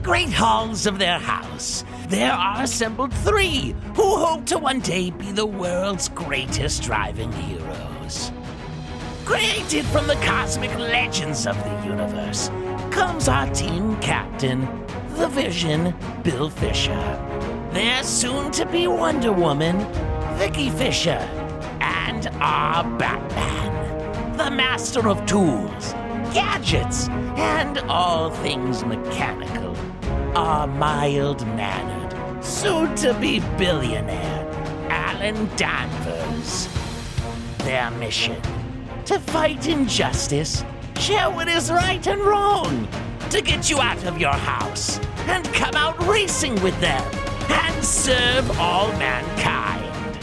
great halls of their house, there are assembled three who hope to one day be the world's greatest driving heroes. Created from the cosmic legends of the universe comes our team captain, the Vision, Bill Fisher. Their soon-to-be Wonder Woman, Vicki Fisher, and our Batman, the master of tools, gadgets, and all things mechanical, our mild-mannered, soon-to-be billionaire, Alan Danvers. Their mission: to fight injustice, share what is right and wrong, to get you out of your house and come out racing with them and serve all mankind.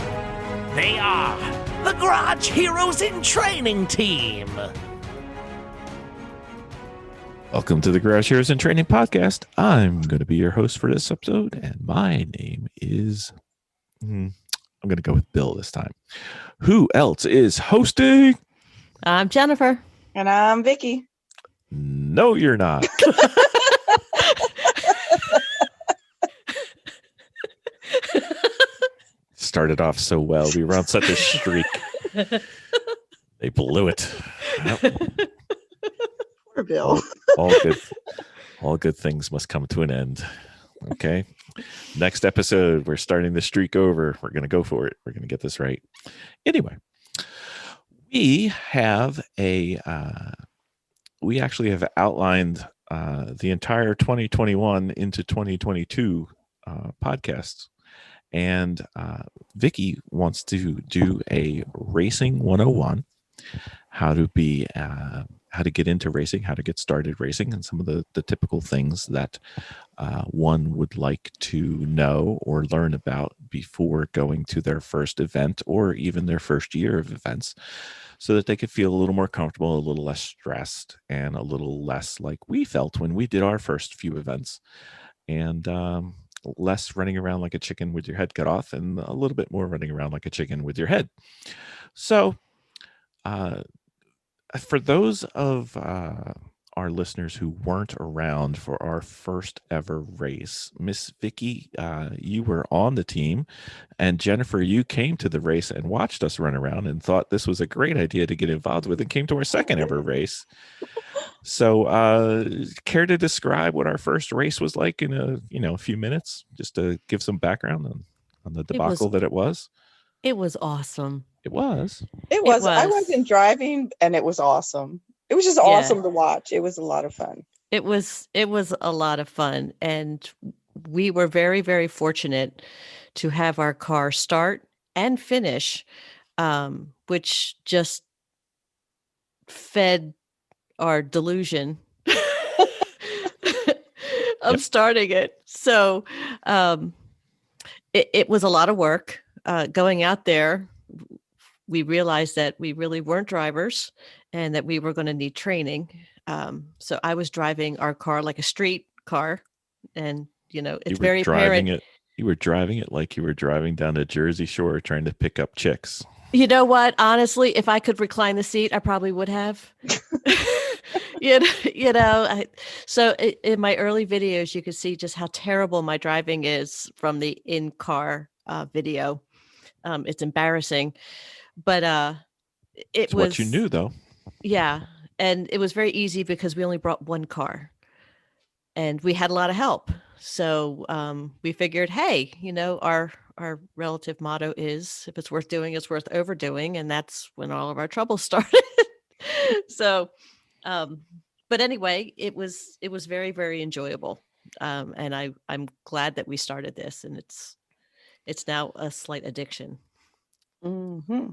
They are the Garage Heroes in Training Team. Welcome to the Garage Heroes in Training podcast. I'm going to be your host for this episode, and my name is... I'm going to go with Bill this time. Who else is hosting? I'm Jennifer. And I'm Vicki. No, you're not. Started off so well. We were on such a streak. They blew it. Yep. Poor Bill. All good things must come to an end. Okay. Next episode, we're starting the streak over. We're going to go for it. We're going to get this right. Anyway, we actually have outlined the entire 2021 into 2022 podcasts. And Vicki wants to do a racing 101, how to get into racing, how to get started racing, and some of the typical things that one would like to know or learn about before going to their first event or even their first year of events, so that they could feel a little more comfortable, a little less stressed, and a little less like we felt when we did our first few events. And less running around like a chicken with your head cut off, and a little bit more running around like a chicken with your head. So for those of our listeners who weren't around for our first ever race, Miss Vicki, you were on the team, and Jennifer, you came to the race and watched us run around and thought this was a great idea to get involved with, and came to our second ever race. So care to describe what our first race was like in a few minutes, just to give some background on the debacle that it was? It was awesome. It was. I wasn't driving, and it was awesome. It was just awesome to watch. It was a lot of fun. It was a lot of fun. And we were very, very fortunate to have our car start and finish, which just fed our delusion of starting it. So it was a lot of work. Going out there, we realized that we really weren't drivers and that we were going to need training. So I was driving our car like a street car, and it's very apparent. You were driving it like you were driving down the Jersey Shore trying to pick up chicks. You know what? Honestly, if I could recline the seat, I probably would have. So in my early videos, you could see just how terrible my driving is from the in-car video. It's embarrassing, but it's what you knew, though. Yeah, and it was very easy because we only brought one car, and we had a lot of help. So we figured, hey, our relative motto is, if it's worth doing, it's worth overdoing, and that's when all of our trouble started. So, but anyway, it was very, very enjoyable, and I'm glad that we started this, and it's now a slight addiction. Mm-hmm.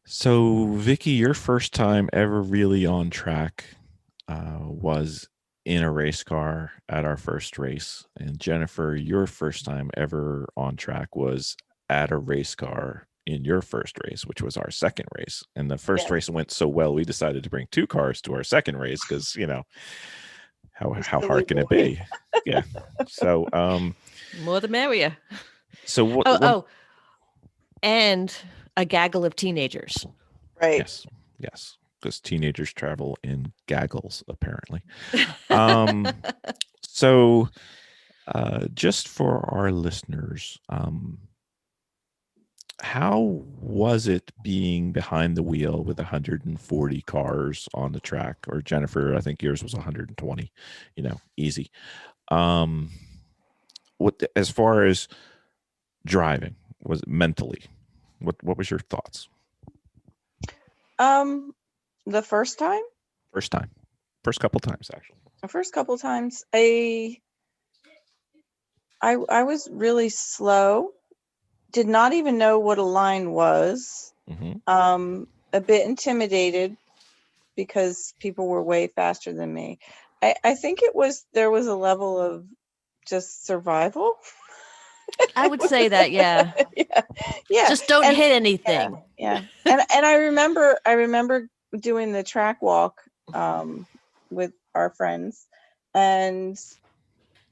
So Vicki, your first time ever really on track was in a race car at our first race, and Jennifer, your first time ever on track was at a race car in your first race, which was our second race. And the first race went so well, we decided to bring two cars to our second race because how hard can it be? Yeah. So more the merrier. So what? And a gaggle of teenagers. Right. Yes. because teenagers travel in gaggles, apparently. So just for our listeners, how was it being behind the wheel with 140 cars on the track? Or Jennifer, I think yours was 120, easy. As far as driving, was it mentally, what was your thoughts? The first couple times, actually. the first couple times, I was really slow, did not even know what a line was. A bit intimidated because people were way faster than me. I think there was a level of just survival. I would say that, yeah. Yeah. Just don't hit anything. Yeah. And I remember doing the track walk with our friends, and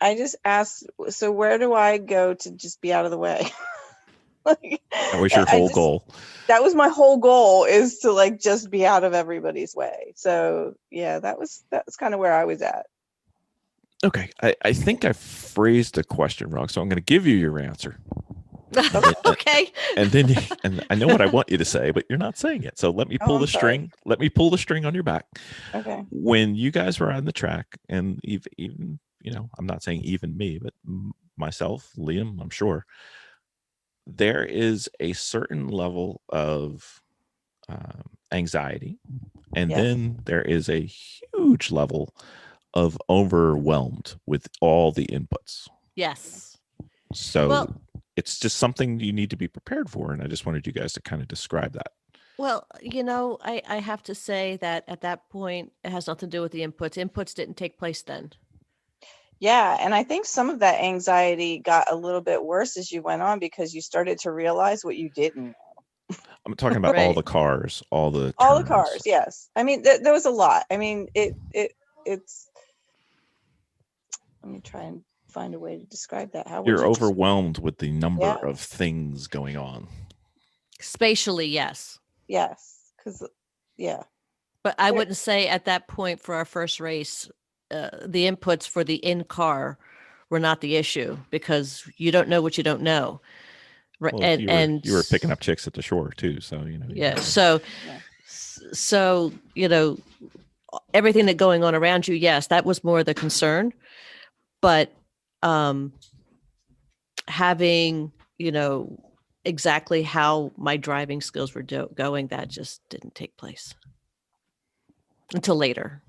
I just asked, so where do I go to just be out of the way? That was your whole goal. That was my whole goal, is to like just be out of everybody's way. So yeah, that's kind of where I was at. Okay. I think I phrased the question wrong, so I'm going to give you your answer. Okay. And then and I know what I want you to say, but you're not saying it. So let me pull the string. Let me pull the string on your back. Okay. When you guys were on the track, and even I'm not saying even me, but myself, Liam, I'm sure, there is a certain level of anxiety, and then there is a huge level of overwhelmed with all the inputs. Yes. So it's just something you need to be prepared for, and I just wanted you guys to kind of describe that. Well, I have to say that at that point, it has nothing to do with the inputs. Inputs didn't take place then. Yeah, and I think some of that anxiety got a little bit worse as you went on, because you started to realize what you didn't know. I'm talking about all the cars, all the cars. Yes, I mean there was a lot. I mean it's. Let me try and find a way to describe that. How you're overwhelmed with the number of things going on. Spatially, yes. Yes, because But I wouldn't say at that point for our first race, the inputs for the in-car were not the issue, because you don't know what you don't know. Right. Well, you were picking up chicks at the shore too. So, Yeah. So, everything that going on around you, yes, that was more the concern. But having, exactly how my driving skills were going, that just didn't take place until later.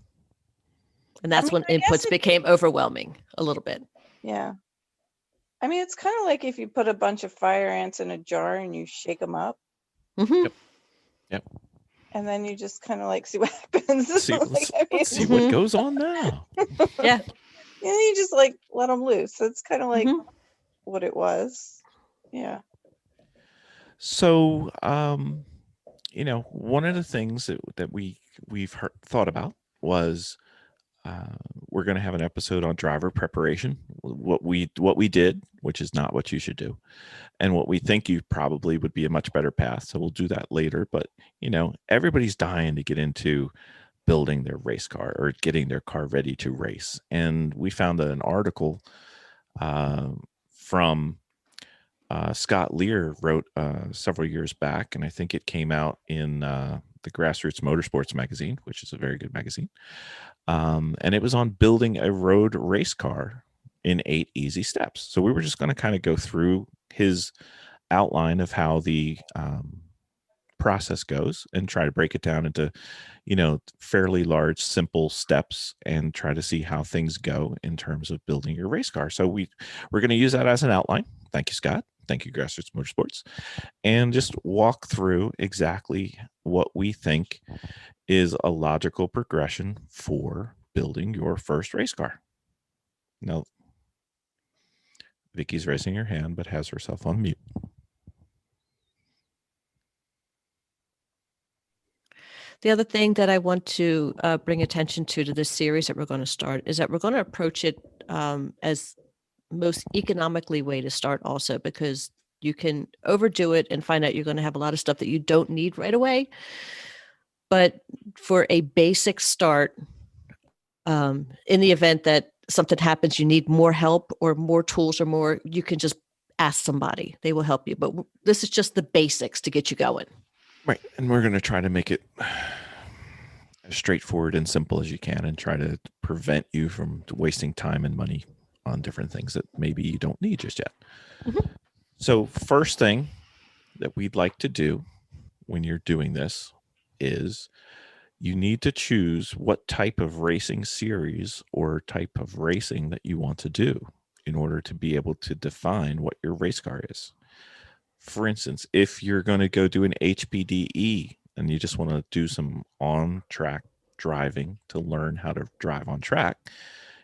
And that's when inputs became overwhelming a little bit. Yeah. I mean, it's kind of like if you put a bunch of fire ants in a jar and you shake them up. Mm-hmm. Yep. And then you just kind of like see what happens. Let's see what goes on now. Yeah. And you just like let them loose. So it's kind of like what it was. Yeah. So, one of the things that we've thought about was we're going to have an episode on driver preparation, what we did, which is not what you should do, and what we think you probably would be a much better path. So we'll do that later. But everybody's dying to get into building their race car or getting their car ready to race, and we found an article from Scott Lear wrote several years back, and I think it came out in the Grassroots Motorsports magazine, which is a very good magazine. And it was on building a road race car in 8 easy steps. So we were just going to kind of go through his outline of how the process goes and try to break it down into, fairly large, simple steps, and try to see how things go in terms of building your race car. So we're going to use that as an outline. Thank you, Scott. Thank you, Grassroots Motorsports. And just walk through exactly what we think is a logical progression for building your first race car. Now, Vicki's raising her hand, but has herself on mute. The other thing that I want to bring attention to this series that we're going to start is that we're going to approach it as most economically way to start also, because you can overdo it and find out you're going to have a lot of stuff that you don't need right away. But for a basic start, in the event that something happens, you need more help or more tools or more, you can just ask somebody. They will help you. But this is just the basics to get you going. Right. And we're going to try to make it as straightforward and simple as you can and try to prevent you from wasting time and money on different things that maybe you don't need just yet. Mm-hmm. So first thing that we'd like to do when you're doing this is you need to choose what type of racing series or type of racing that you want to do in order to be able to define what your race car is. For instance, if you're going to go do an HPDE and you just want to do some on-track driving to learn how to drive on track,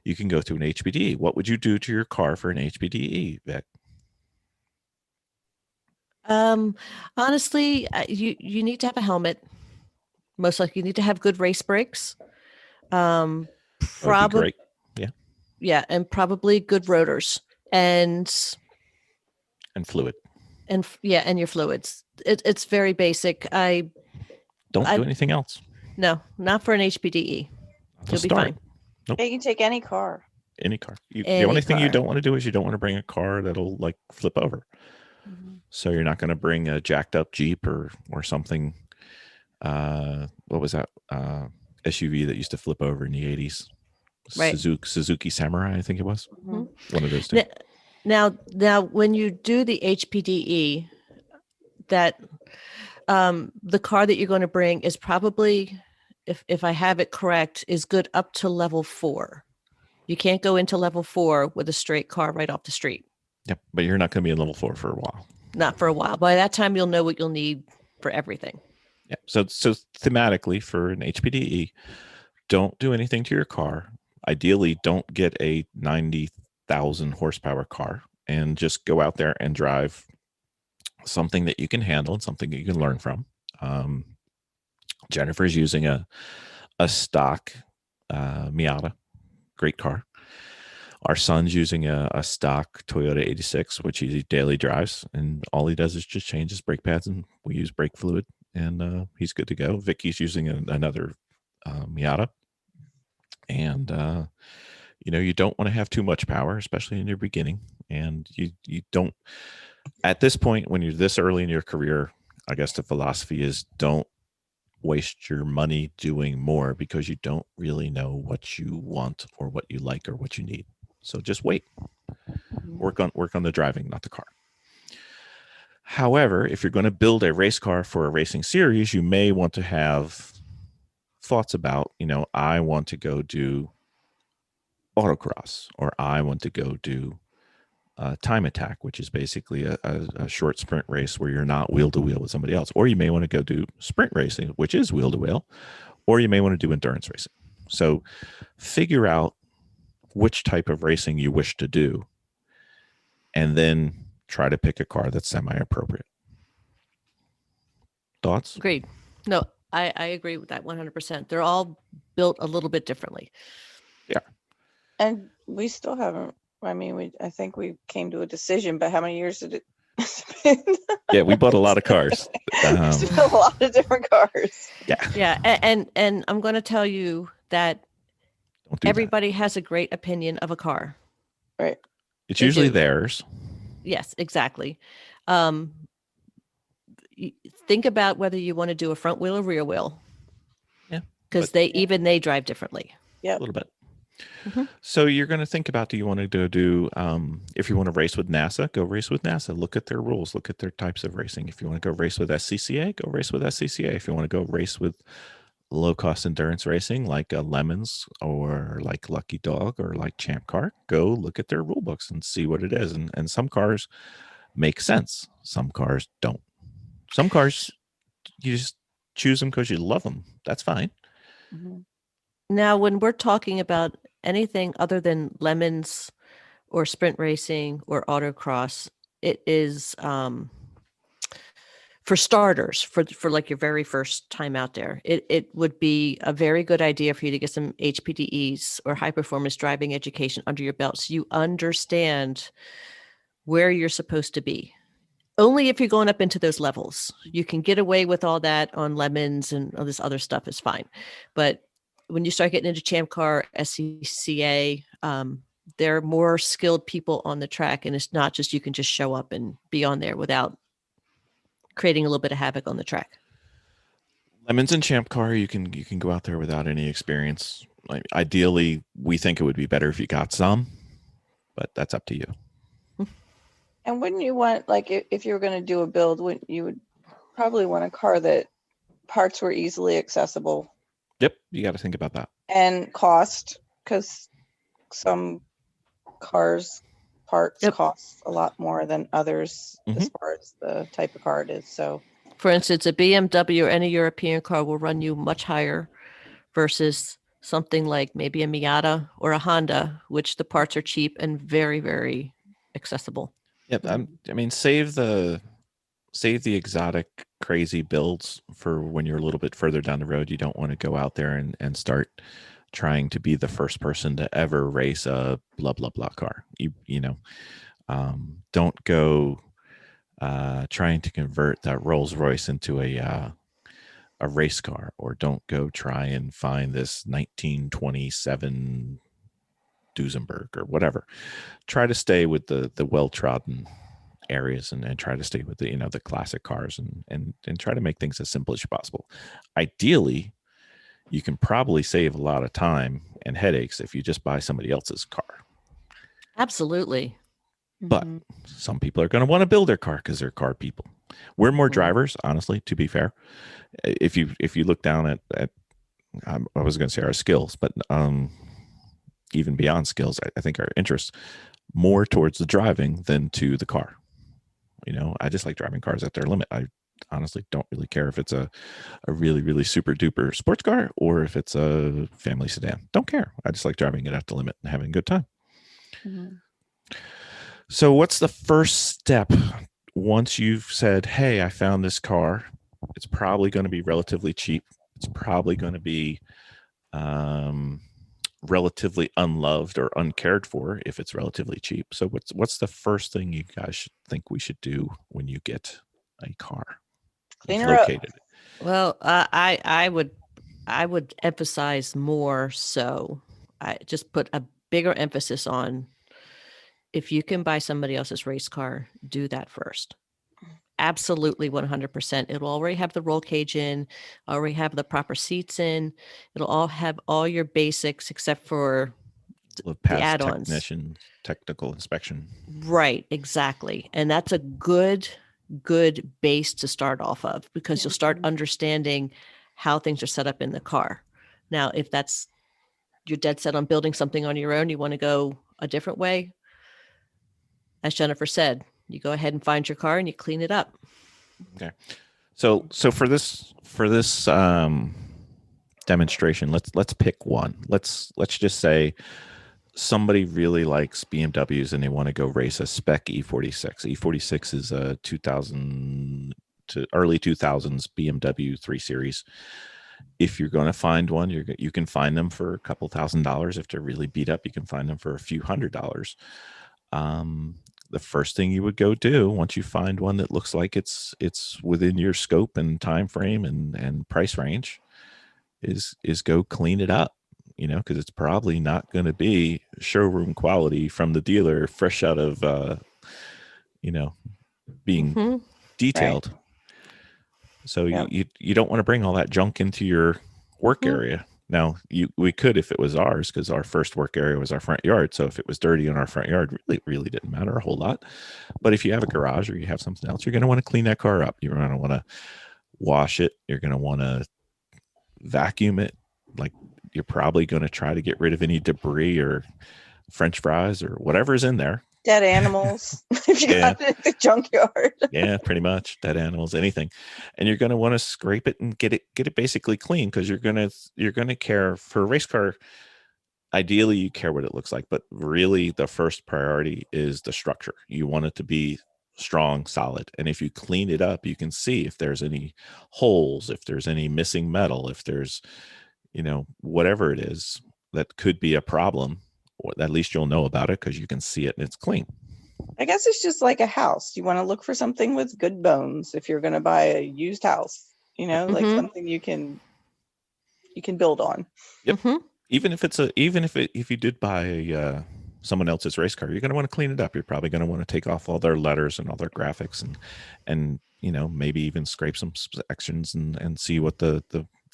you can go to an HPDE. What would you do to your car for an HPDE, Vic? Honestly, you need to have a helmet. Most likely, you need to have good race brakes. Probably great. Yeah, and probably good rotors and fluid. And your fluids. It's very basic. Don't do anything else. No, not for an HPDE. You'll be fine. Nope. You can take any car. Any car. The only thing you don't want to do is you don't want to bring a car that'll like flip over. Mm-hmm. So you're not going to bring a jacked up Jeep or something. What was that SUV that used to flip over in the 80s? Right. Suzuki Samurai, I think it was. Mm-hmm. One of those two. Now, when you do the HPDE, that the car that you're going to bring is probably, if I have it correct, is good up to level 4. You can't go into level 4 with a straight car right off the street. Yep, but you're not going to be in level 4 for a while. Not for a while. By that time, you'll know what you'll need for everything. Yeah. So thematically for an HPDE, don't do anything to your car. Ideally, don't get a 90,000 horsepower car and just go out there and drive something that you can handle and something that you can learn from. Jennifer's using a stock Miata, great car. Our son's using a stock Toyota 86, which he daily drives, and all he does is just change his brake pads, and we use brake fluid, and he's good to go. Vicky's using another Miata, and you don't want to have too much power, especially in your beginning, and you don't. At this point, when you're this early in your career, I guess the philosophy is don't waste your money doing more because you don't really know what you want or what you like or what you need. So just wait. Work on the driving, not the car. However, if you're going to build a race car for a racing series, you may want to have thoughts about, I want to go do autocross, or I want to go do time attack, which is basically a short sprint race where you're not wheel to wheel with somebody else. Or you may want to go do sprint racing, which is wheel to wheel, or you may want to do endurance racing. So figure out which type of racing you wish to do, and then try to pick a car that's semi-appropriate. Thoughts? Agreed. No, I agree with that 100%. They're all built a little bit differently. Yeah. And we still haven't, I think we came to a decision, but how many years did it spend? Yeah, we bought a lot of cars. It's been a lot of different cars. Yeah. Yeah. And I'm going to tell you that everybody has a great opinion of a car. Right. It's usually theirs. Yes, exactly. Think about whether you want to do a front wheel or rear wheel. Yeah. Because they drive differently. Yeah. A little bit. Mm-hmm. So you're going to think about, do you want to do, if you want to race with NASA, go race with NASA. Look at their rules. Look at their types of racing. If you want to go race with SCCA, go race with SCCA. If you want to go race with low-cost endurance racing like Lemons or like Lucky Dog or like Champ Car, go look at their rule books and see what it is. And some cars make sense. Some cars don't. Some cars, you just choose them because you love them. That's fine. Mm-hmm. Now, when we're talking about anything other than Lemons or sprint racing or autocross, it is for starters, for like your very first time out there, it would be a very good idea for you to get some HPDEs or high performance driving education under your belt, so you understand where you're supposed to be. only if you're going up into those levels. You can get away with all that on lemons and all this other stuff is fine. But when you start getting into Champ Car, SCCA, there are more skilled people on the track, and it's not just you can just show up and be on there without creating a little bit of havoc on the track. Lemons and Champ Car, you can go out there without any experience. Like, ideally, we think it would be better if you got some, but that's up to you. And wouldn't you want, like, if you were going to do a build, wouldn't you would probably want a car that parts were easily accessible? Yep, you got to think about that. And cost, because some cars parts cost a lot more than others as far as the type of car it is. So, for instance, a BMW or any European car will run you much higher versus something like maybe a Miata or a Honda, which the parts are cheap and very, very accessible. Yep. I mean, save the exotic, crazy builds for when you're a little bit further down the road. You don't want to go out there and start trying to be the first person to ever race a blah, blah, blah car. Don't go trying to convert that Rolls Royce into a race car, or don't go try and find this 1927 Duesenberg or whatever. Try to stay with the well-trodden areas and try to stay with the classic cars and try to make things as simple as possible. Ideally, you can probably save a lot of time and headaches if you just buy somebody else's car. Absolutely. But some people are going to want to build their car because they're car people. We're more drivers, honestly, to be fair. If you look down at I was going to say our skills, but even beyond skills, I think our interests more towards the driving than to the car. I just like driving cars at their limit. I honestly don't really care if it's a really, really super duper sports car or if it's a family sedan. Don't care. I just like driving it at the limit and having a good time. So what's the first step once you've said, hey, I found this car? It's probably going to be relatively cheap. It's probably going to be relatively unloved or uncared for if it's relatively cheap. So what's the first thing you guys should think we should do when you get a car? Clean her up. Well, I would emphasize more so. I just put a bigger emphasis on, if you can buy somebody else's race car, do that first. Absolutely 100%. It'll already have the roll cage in, already have the proper seats in. It'll all have all your basics except for the add-ons. Technical inspection. Right, exactly. And that's a good base to start off of, because you'll start understanding how things are set up in the car. Now, if you're dead set on building something on your own, you want to go a different way, as Jennifer said, you go ahead and find your car and you clean it up. Okay. So for this demonstration, let's pick one. Let's just say somebody really likes BMWs and they want to go race a spec E46. E46 is a 2000 to early 2000s BMW 3 Series. If you're going to find one, you can find them for a couple $1,000s. If they're really beat up, you can find them for a few $100s. The first thing you would go do once you find one that looks like it's within your scope and time frame and price range is go clean it up, because it's probably not going to be showroom quality from the dealer, fresh out of being detailed. Right. So you don't want to bring all that junk into your work area. Now, we could if it was ours, because our first work area was our front yard. So if it was dirty in our front yard, really didn't matter a whole lot. But if you have a garage or you have something else, you're going to want to clean that car up. You're going to want to wash it. You're going to want to vacuum it. Like, you're probably going to try to get rid of any debris or French fries or whatever's in there. Dead animals. If you got it at the junkyard. Yeah, pretty much dead animals, anything. And you're going to want to scrape it and get it basically clean, because you're going to care for a race car. Ideally, you care what it looks like, but really the first priority is the structure. You want it to be strong, solid. And if you clean it up, you can see if there's any holes, if there's any missing metal, if there's, whatever it is that could be a problem. At least you'll know about it because you can see it and it's clean. I guess it's just like a house. You want to look for something with good bones if you're going to buy a used house, like something you can build on. Yep. Even if you did buy someone else's race car, you're going to want to clean it up. You're probably going to want to take off all their letters and all their graphics and maybe even scrape some sections and see what the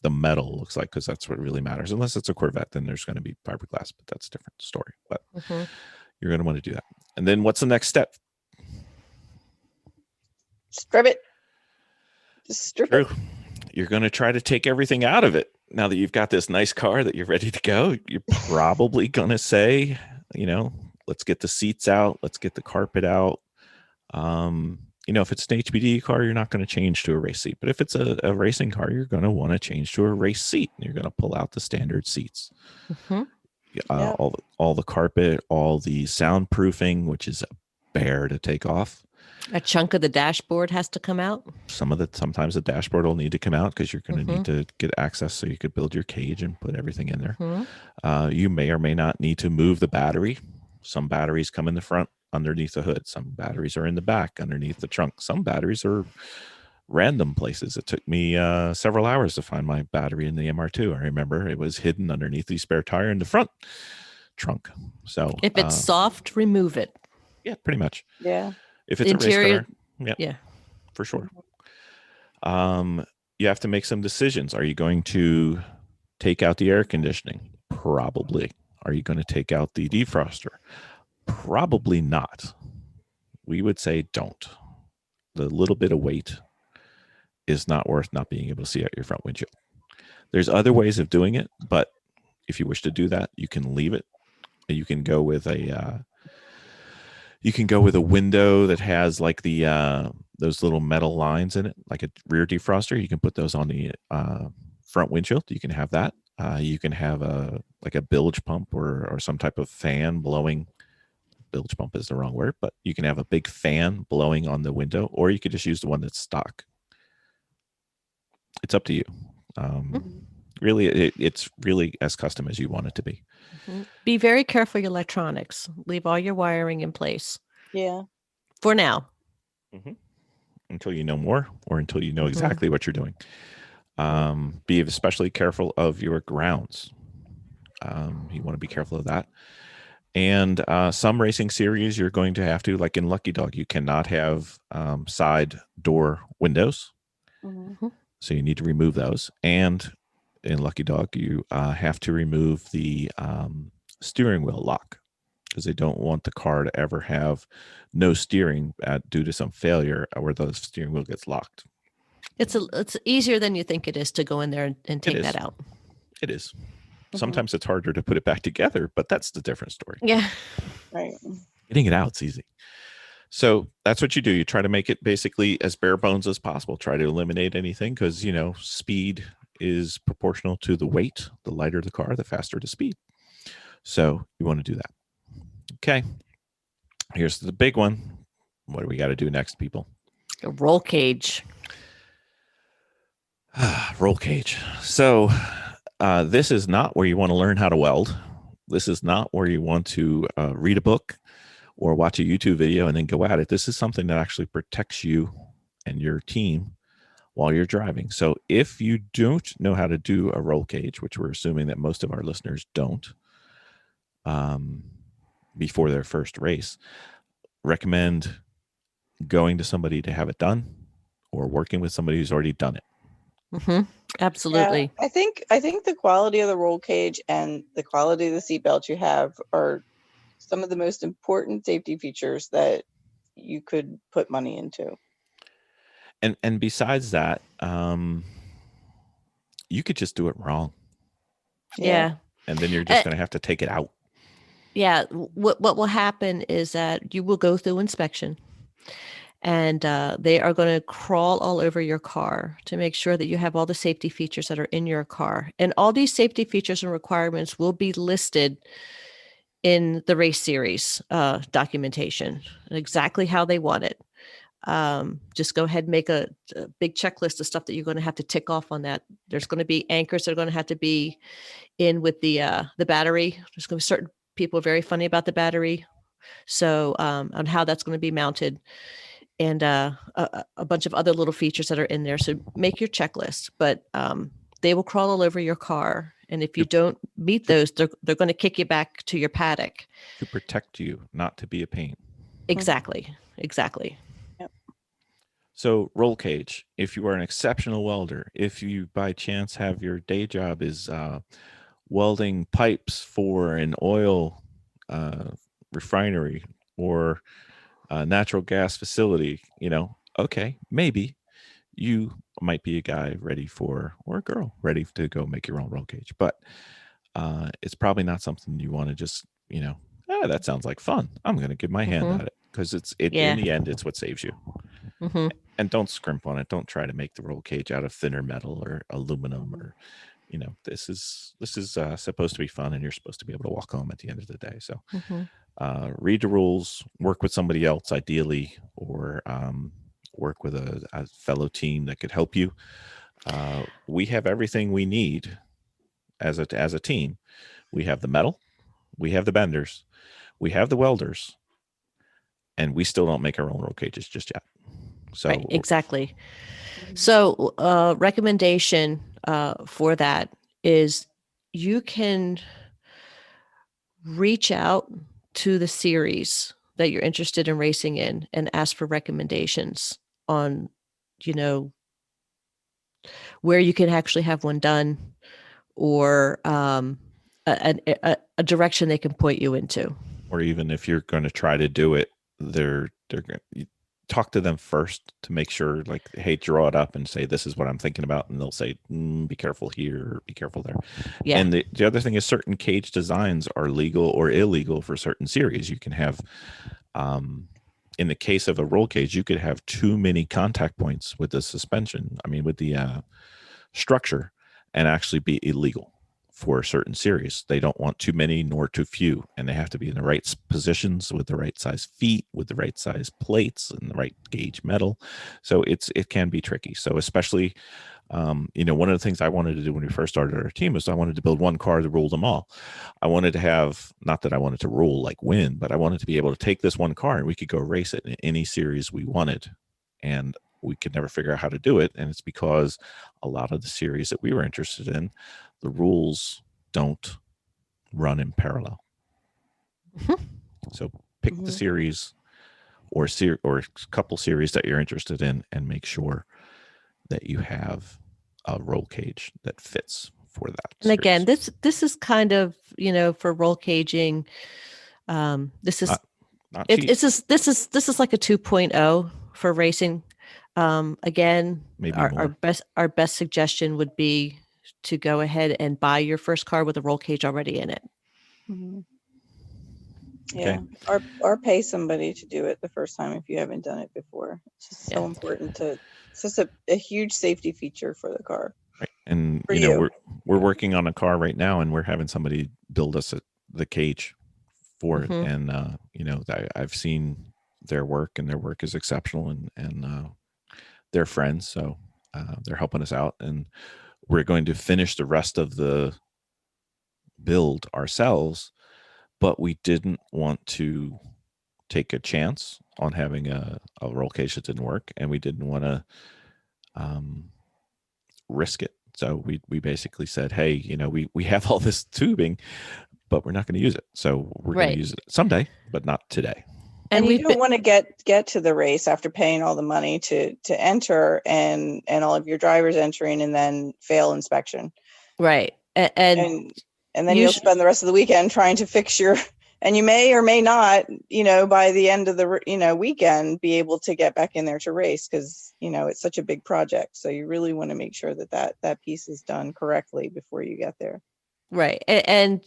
metal looks like, because that's what really matters. Unless it's a Corvette, then there's going to be fiberglass, but that's a different story. But you're going to want to do that. And then what's the next step? Strip it. Just strip it. You're going to try to take everything out of it. Now that you've got this nice car that you're ready to go, you're probably going to say, let's get the seats out. Let's get the carpet out. If it's an HPD car, you're not going to change to a race seat. But if it's a racing car, you're going to want to change to a race seat. You're going to pull out the standard seats. All the carpet, all the soundproofing, which is a bear to take off. A chunk of the dashboard has to come out. Sometimes the dashboard will need to come out because you're going to need to get access so you could build your cage and put everything in there. You may or may not need to move the battery. Some batteries come in the front underneath the hood. Some batteries are in the back underneath the trunk. Some batteries are random places. It took me several hours to find my battery in the MR2. I remember it was hidden underneath the spare tire in the front trunk. So if it's soft, remove it. Yeah, pretty much. Yeah. If it's interior, a race car, for sure. You have to make some decisions. Are you going to take out the air conditioning? Probably. Are you going to take out the defroster? Probably not. We would say don't. The little bit of weight is not worth not being able to see out your front windshield. There's other ways of doing it, but if you wish to do that, you can leave it. You can go with a window that has like the those little metal lines in it, like a rear defroster. You can put those on the front windshield. You can have that. You can have a bilge pump or some type of fan blowing. Bilge pump is the wrong word, but you can have a big fan blowing on the window, or you could just use the one that's stock. It's up to you. Really, it's really as custom as you want it to be. Be very careful your electronics. Leave all your wiring in place. Yeah. For now. Until you know more, or until you know exactly what you're doing. Be especially careful of your grounds. You want to be careful of that. And some racing series, you're going to have to, like in Lucky Dog, you cannot have side door windows. So you need to remove those. And in Lucky Dog, you have to remove the steering wheel lock, because they don't want the car to ever have no steering due to some failure where the steering wheel gets locked. It's easier than you think it is to go in there and take that out. It is. Sometimes it's harder to put it back together, but that's the different story. Yeah. Right. Getting it out, it's easy. So that's what you do. You try to make it basically as bare bones as possible. Try to eliminate anything, because, speed is proportional to the weight. The lighter the car, the faster the speed. So you want to do that. Okay. Here's the big one. What do we got to do next, people? A roll cage. Roll cage. So this is not where you want to learn how to weld. This is not where you want to read a book or watch a YouTube video and then go at it. This is something that actually protects you and your team while you're driving. So if you don't know how to do a roll cage, which we're assuming that most of our listeners don't, before their first race, recommend going to somebody to have it done, or working with somebody who's already done it. Absolutely. Yeah, I think the quality of the roll cage and the quality of the seatbelt you have are some of the most important safety features that you could put money into. And besides that, you could just do it wrong. Yeah. And then you're just going to have to take it out. Yeah. What will happen is that you will go through inspection, and they are going to crawl all over your car to make sure that you have all the safety features that are in your car. And all these safety features and requirements will be listed in the race series documentation, exactly how they want it. Just go ahead and make a big checklist of stuff that you're going to have to tick off on that. There's going to be anchors that are going to have to be in with the battery. There's going to be certain people are very funny about the battery. So on how that's going to be mounted, and a bunch of other little features that are in there. So make your checklist, but they will crawl all over your car. And if you don't meet those, they're going to kick you back to your paddock. To protect you, not to be a pain. Exactly. Exactly. Yep. So roll cage, if you are an exceptional welder, if you by chance have your day job is welding pipes for an oil refinery or a natural gas facility, okay, maybe you might be a guy ready for, or a girl ready to go make your own roll cage. But it's probably not something you want to just, that sounds like fun. I'm going to give my hand at it, because in the end, it's what saves you. Mm-hmm. And don't scrimp on it. Don't try to make the roll cage out of thinner metal or aluminum or, this is supposed to be fun, and you're supposed to be able to walk home at the end of the day. So read the rules, work with somebody else ideally, or work with a fellow team that could help you. We have everything we need as a team. We have the metal, we have the benders, we have the welders, and we still don't make our own roll cages just yet. So right, exactly. So recommendation for that is you can reach out to the series that you're interested in racing in and ask for recommendations on, where you can actually have one done, or a direction they can point you into. Or even if you're going to try to do it, they're going to talk to them first to make sure, like, hey, draw it up and say, this is what I'm thinking about. And they'll say, be careful here, be careful there. Yeah. And the other thing is certain cage designs are legal or illegal for certain series. You can have, in the case of a roll cage, you could have too many contact points with the suspension. I mean, with the structure, and actually be illegal for a certain series. They don't want too many nor too few, and they have to be in the right positions with the right size feet, with the right size plates and the right gauge metal. So it can be tricky. So especially, one of the things I wanted to do when we first started our team was I wanted to build one car to rule them all. I wanted to have, not that I wanted to rule like win, but I wanted to be able to take this one car and we could go race it in any series we wanted. And we could never figure out how to do it. And it's because a lot of the series that we were interested in, the rules don't run in parallel. So pick the series or a couple series that you're interested in, and make sure that you have a roll cage that fits for that. And series. Again, this is kind of, for roll caging. This is not this is like a 2.0 for racing. Again, maybe our best suggestion would be to go ahead and buy your first car with a roll cage already in it. Mm-hmm. Yeah, okay. or pay somebody to do it the first time if you haven't done it before. It's just so important it's just a huge safety feature for the car. Right. And we're working on a car right now, and we're having somebody build us the cage for it. And I've seen their work, and their work is exceptional, and they're friends, so they're helping us out, and we're going to finish the rest of the build ourselves. But we didn't want to take a chance on having a roll cage that didn't work, and we didn't want to risk it. So we basically said, hey, we have all this tubing, but we're not going to use it. So we're going to use it someday, but not today. And you don't want to get to the race after paying all the money to enter and all of your drivers entering, and then fail inspection. Right. And then you'll spend the rest of the weekend trying to fix and you may or may not, by the end of the, weekend, be able to get back in there to race, because, it's such a big project. So you really want to make sure that piece is done correctly before you get there. Right. And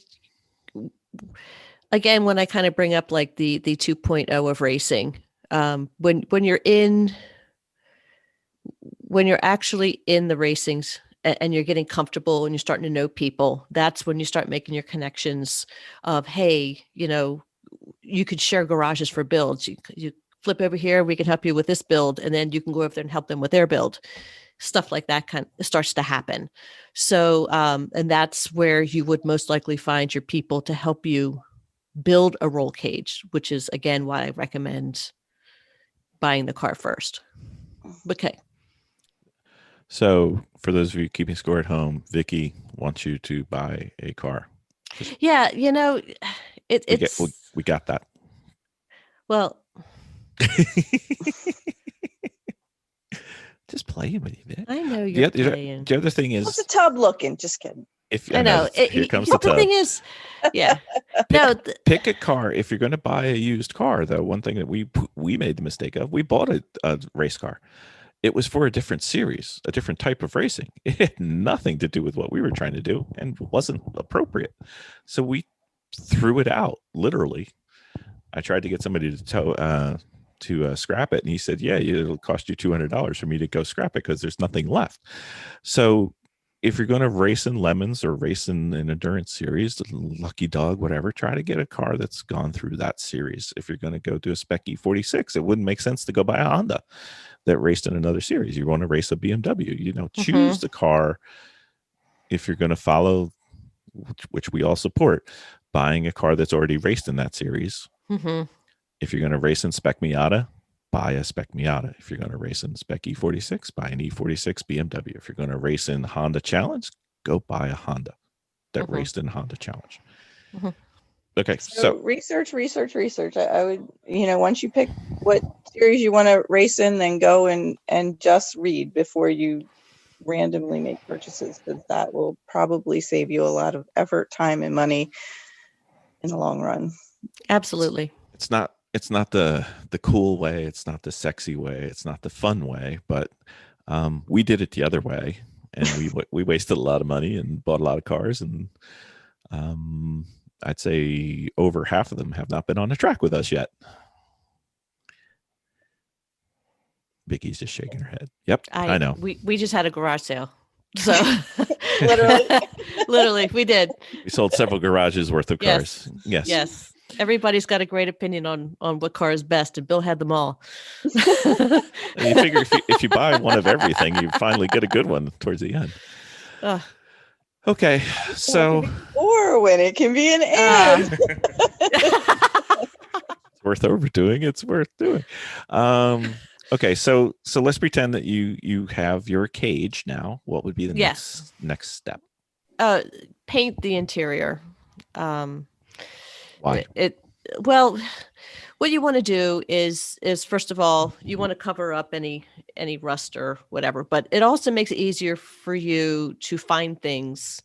again, when I kind of bring up like the 2.0 of racing, when you're actually in the racings and you're getting comfortable and you're starting to know people, that's when you start making your connections of, hey, you could share garages for builds. You flip over here, we can help you with this build. And then you can go over there and help them with their build. Stuff like that starts to happen. So, and that's where you would most likely find your people to help you build a roll cage, which is again why I recommend buying the car first. Okay. So for those of you keeping score at home, Vicki wants you to buy a car. Yeah, you know, We got that. Well, just playing with you, Vic. I know you're playing. The other thing What's the is, tub looking? Just kidding. I know. Here comes the tub. The thing is, yeah. Pick a car. If you're going to buy a used car, though, one thing that we made the mistake of, we bought a race car. It was for a different series, a different type of racing. It had nothing to do with what we were trying to do and wasn't appropriate. So we threw it out, literally. I tried to get somebody to scrap it, and he said, "Yeah, it'll cost you $200 for me to go scrap it because there's nothing left." So if you're going to race in lemons or race in an endurance series, Lucky Dog, whatever, try to get a car that's gone through that series. If you're going to go do a Spec E46, it wouldn't make sense to go buy a Honda that raced in another series. You want to race a BMW, choose the car. If you're going to follow, which we all support, buying a car that's already raced in that series. If you're going to race in Spec Miata, buy a Spec Miata. If you're going to race in Spec E46, buy an E46 BMW. If you're going to race in Honda Challenge, go buy a Honda that raced in Honda Challenge. Okay, so research. I would, once you pick what series you want to race in, then go and just read before you randomly make purchases, because that will probably save you a lot of effort, time, and money in the long run. Absolutely. It's not the cool way. It's not the sexy way. It's not the fun way. But we did it the other way, and we wasted a lot of money and bought a lot of cars. And I'd say over half of them have not been on the track with us yet. Vicki's just shaking her head. Yep, I know. We just had a garage sale, so literally, we did. We sold several garages worth of cars. Yes. Everybody's got a great opinion on what car is best, and Bill had them all. You figure if you buy one of everything, you finally get a good one towards the end. Okay, so or when it can be an and. It's worth overdoing. It's worth doing. Okay, so let's pretend that you have your cage now. What would be the next step? Paint the interior. Why? Well, what you want to do is first of all, you want to cover up any rust or whatever, but it also makes it easier for you to find things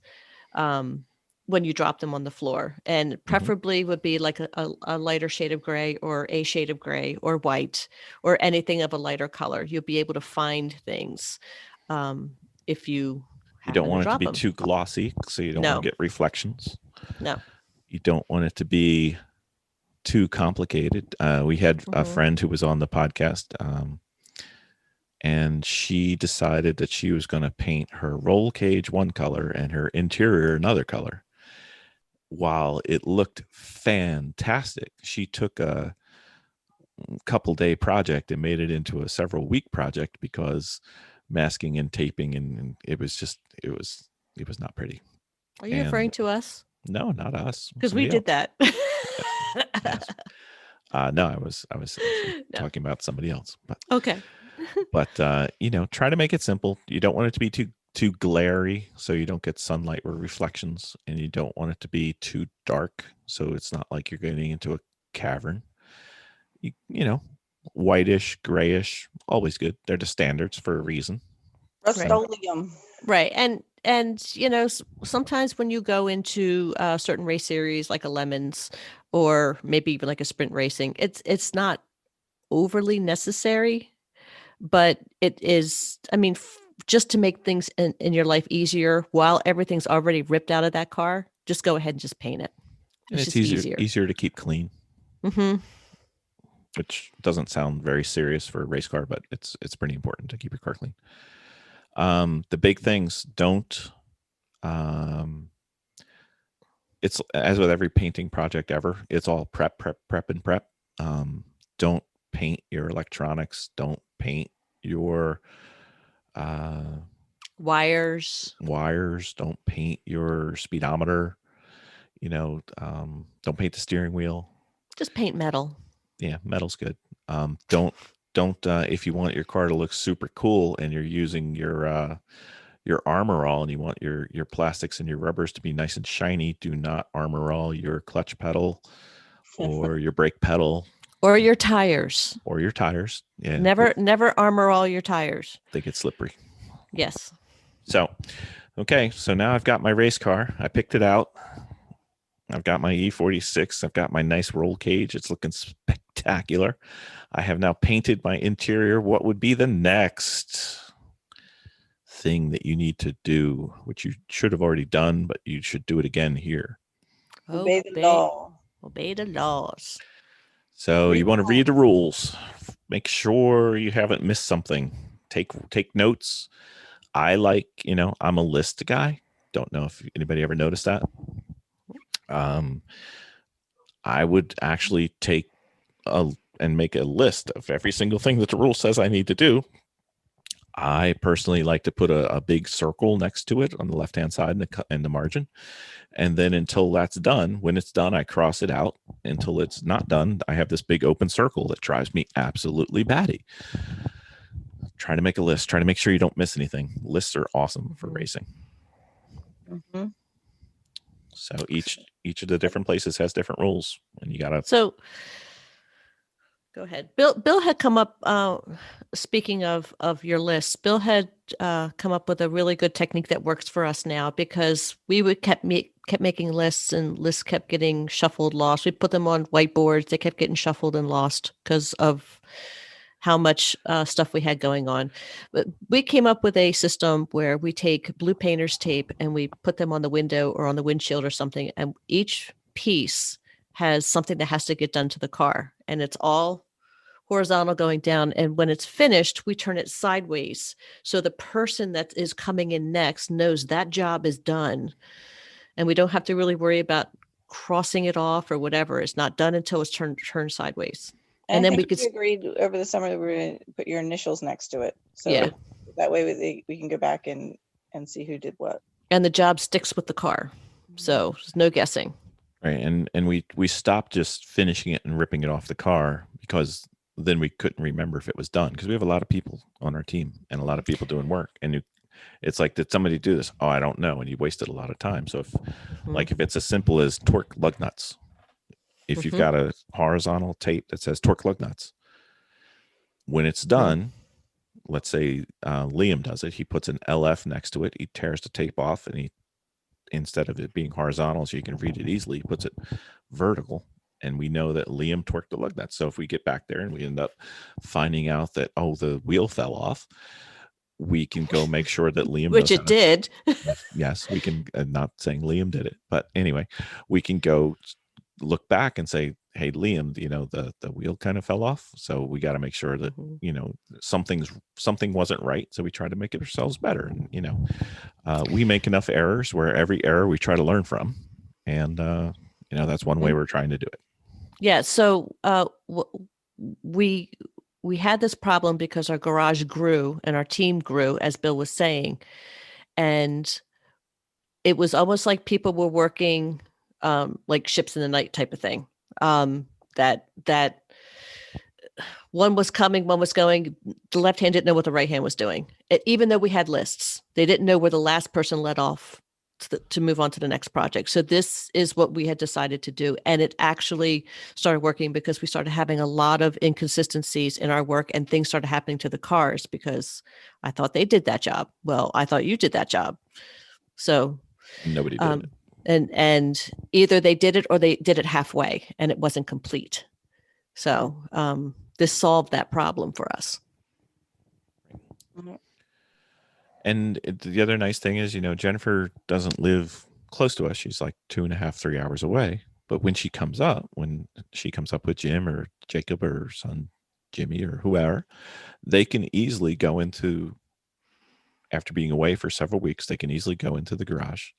when you drop them on the floor, and preferably would be like a lighter shade of gray or a shade of gray or white or anything of a lighter color. You'll be able to find things if you don't want it to be them. too glossy, so you don't want to get reflections. No. You don't want it to be too complicated. We had a friend who was on the podcast, and she decided that she was going to paint her roll cage one color and her interior another color. While it looked fantastic, she took a couple day project and made it into a several week project because masking and taping, and it was not pretty. Are you referring to us? No, not us. Because we did that. Yes. No, I was talking about somebody else. But okay. But try to make it simple. You don't want it to be too glary, so you don't get sunlight or reflections, and you don't want it to be too dark, so it's not like you're getting into a cavern. Whitish, grayish, always good. They're the standards for a reason. Rust-Oleum. Right. And sometimes when you go into a certain race series like a Lemons or maybe even like a sprint racing, it's not overly necessary, but it is, just to make things in your life easier while everything's already ripped out of that car, just go ahead and just paint it. It's just easier to keep clean. Which doesn't sound very serious for a race car, but it's pretty important to keep your car clean. The big things, don't it's as with every painting project ever, it's all prep. Don't paint your electronics, don't paint your wires, don't paint your speedometer. Don't paint the steering wheel. Just paint metal. Yeah, metal's good. Don't if you want your car to look super cool and you're using your armor all and you want your plastics and your rubbers to be nice and shiny, do not armor all your clutch pedal or your brake pedal or your tires. Yeah. Never armor all your tires. They get slippery. Yes. So, okay. So now I've got my race car. I picked it out. I've got my E46. I've got my nice roll cage. It's looking spectacular. I have now painted my interior. What would be the next thing that you need to do, which you should have already done, but you should do it again here? Obey the law. Obey the laws. So you want to read the rules. Make sure you haven't missed something. Take notes. I I'm a list guy. Don't know if anybody ever noticed that. I would actually take and make a list of every single thing that the rule says I need to do. I personally like to put a big circle next to it on the left-hand side in the margin. And then until that's done, when it's done, I cross it out. Until it's not done, I have this big open circle that drives me absolutely batty. Try to make a list. Try to make sure you don't miss anything. Lists are awesome for racing. Mm-hmm. So each of the different places has different rules, and you gotta. So go ahead. Bill had come up. Speaking of your lists, Bill had come up with a really good technique that works for us now, because we kept making lists, and lists kept getting shuffled, lost. We put them on whiteboards. They kept getting shuffled and lost because of how much stuff we had going on. But we came up with a system where we take blue painter's tape and we put them on the window or on the windshield or something. And each piece has something that has to get done to the car. And it's all horizontal going down. And when it's finished, we turn it sideways. So the person that is coming in next knows that job is done. And we don't have to really worry about crossing it off or whatever. It's not done until it's turned sideways. And then we agreed over the summer that we're going to put your initials next to it. So that way we can go back and see who did what. And the job sticks with the car. So there's no guessing. Right. And we stopped just finishing it and ripping it off the car, because then we couldn't remember if it was done, because we have a lot of people on our team and a lot of people doing work. And it's like, did somebody do this? Oh, I don't know. And you wasted a lot of time. So if it's as simple as torque lug nuts, if you've got a horizontal tape that says torque lug nuts, when it's done, let's say Liam does it, he puts an LF next to it, he tears the tape off, and instead of it being horizontal so you can read it easily, he puts it vertical, and we know that Liam torqued the lug nuts. So if we get back there and we end up finding out that, the wheel fell off, we can go make sure that Liam which it did. Yes, we can. Not saying Liam did it, but anyway, we can go look back and say, hey, Liam, the wheel kind of fell off, so we got to make sure that something wasn't right, so we try to make it ourselves better. And we make enough errors where every error we try to learn from, and that's one way we're trying to do it. Yeah. So we had this problem because our garage grew and our team grew, as Bill was saying, and it was almost like people were working like ships in the night type of thing. That one was coming, one was going. The left hand didn't know what the right hand was doing. Even though we had lists, they didn't know where the last person let off to move on to the next project. So this is what we had decided to do. And it actually started working because we started having a lot of inconsistencies in our work, and things started happening to the cars because I thought they did that job. Well, I thought you did that job. So nobody did it. And either they did it or they did it halfway and it wasn't complete. So this solved that problem for us. And the other nice thing is, Jennifer doesn't live close to us. She's like 2.5, 3 hours away. But when she comes up with Jim or Jacob or son Jimmy or whoever, they can easily go into, after being away for several weeks, they can easily go into the garage,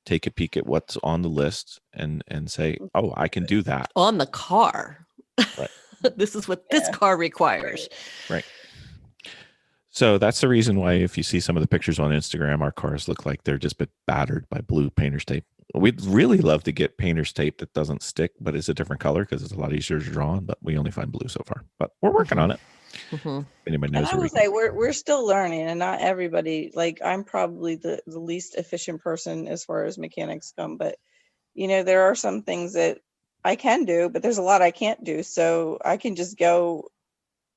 take a peek at what's on the list, and say, oh, I can do that. On the car. Right. This is what this car requires. Right. So that's the reason why, if you see some of the pictures on Instagram, our cars look like they're just been battered by blue painter's tape. We'd really love to get painter's tape that doesn't stick, but it's a different color because it's a lot easier to draw on. But we only find blue so far. But we're working on it. Anybody knows And I where will we say can. we're still learning, and not everybody. Like, I'm probably the least efficient person as far as mechanics come, but there are some things that I can do, but there's a lot I can't do. So I can just go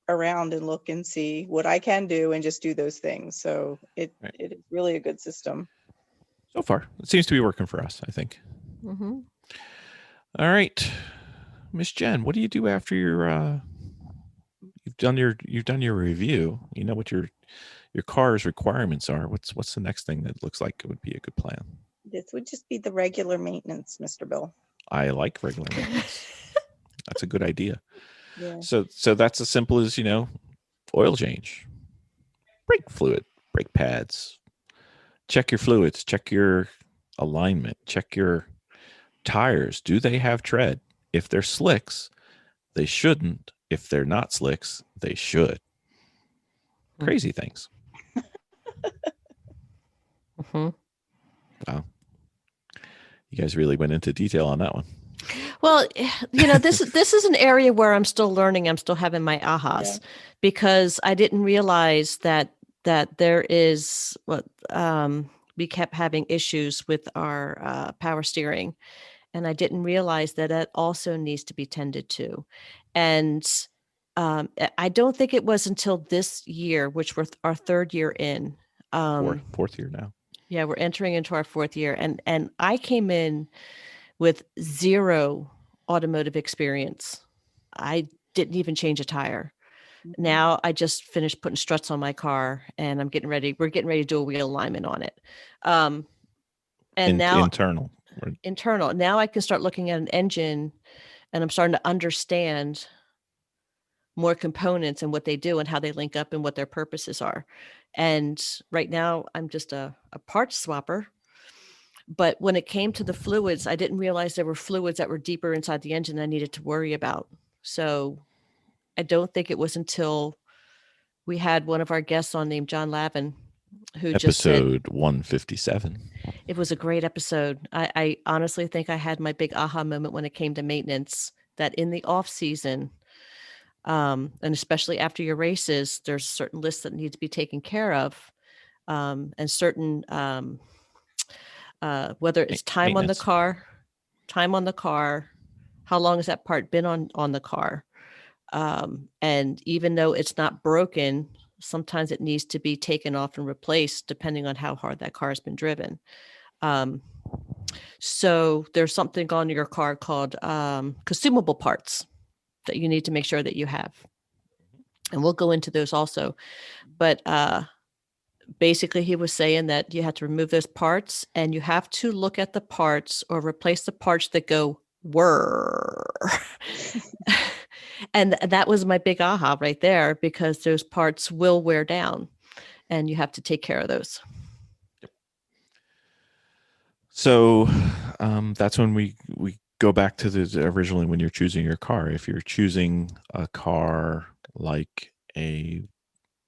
around and look and see what I can do and just do those things. So it is really a good system. So far, it seems to be working for us, I think. Mm-hmm. All right, Miss Jen, what do you do after you've done your review? You know what your car's requirements are. What's the next thing that looks like it would be a good plan? This would just be the regular maintenance, Mr. Bill. I like regular maintenance. That's a good idea. Yeah. So that's as simple as, oil change, brake fluid, brake pads, check your fluids, check your alignment, check your tires. Do they have tread? If they're slicks, they shouldn't. If they're not slicks, they should. Crazy things. Mm-hmm. Wow. You guys really went into detail on that one. Well, this is an area where I'm still learning. I'm still having my ahas because I didn't realize that there is we kept having issues with our power steering, and I didn't realize that also needs to be tended to. And I don't think it was until this year, which we're our third year in. Fourth year now. Yeah, we're entering into our fourth year, and I came in with zero automotive experience. I didn't even change a tire. Mm-hmm. Now I just finished putting struts on my car, and we're getting ready to do a wheel alignment on it. And now internal. Now I can start looking at an engine, and I'm starting to understand more components and what they do and how they link up and what their purposes are. And right now I'm just a parts swapper. But when it came to the fluids, I didn't realize there were fluids that were deeper inside the engine I needed to worry about. So I don't think it was until we had one of our guests on named John Lavin, who just said, episode 157. It was a great episode. I honestly think I had my big aha moment when it came to maintenance, that in the off season, and especially after your races, there's certain lists that need to be taken care of, and certain whether it's time on the car, how long has that part been on the car? And even though it's not broken, sometimes it needs to be taken off and replaced depending on how hard that car has been driven. So there's something on your car called consumable parts that you need to make sure that you have. And we'll go into those also. But basically, he was saying that you have to remove those parts, and you have to look at the parts or replace the parts that go whir. And that was my big aha right there, because those parts will wear down, and you have to take care of those. So that's when we go back to the originally when you're choosing your car. If you're choosing a car like a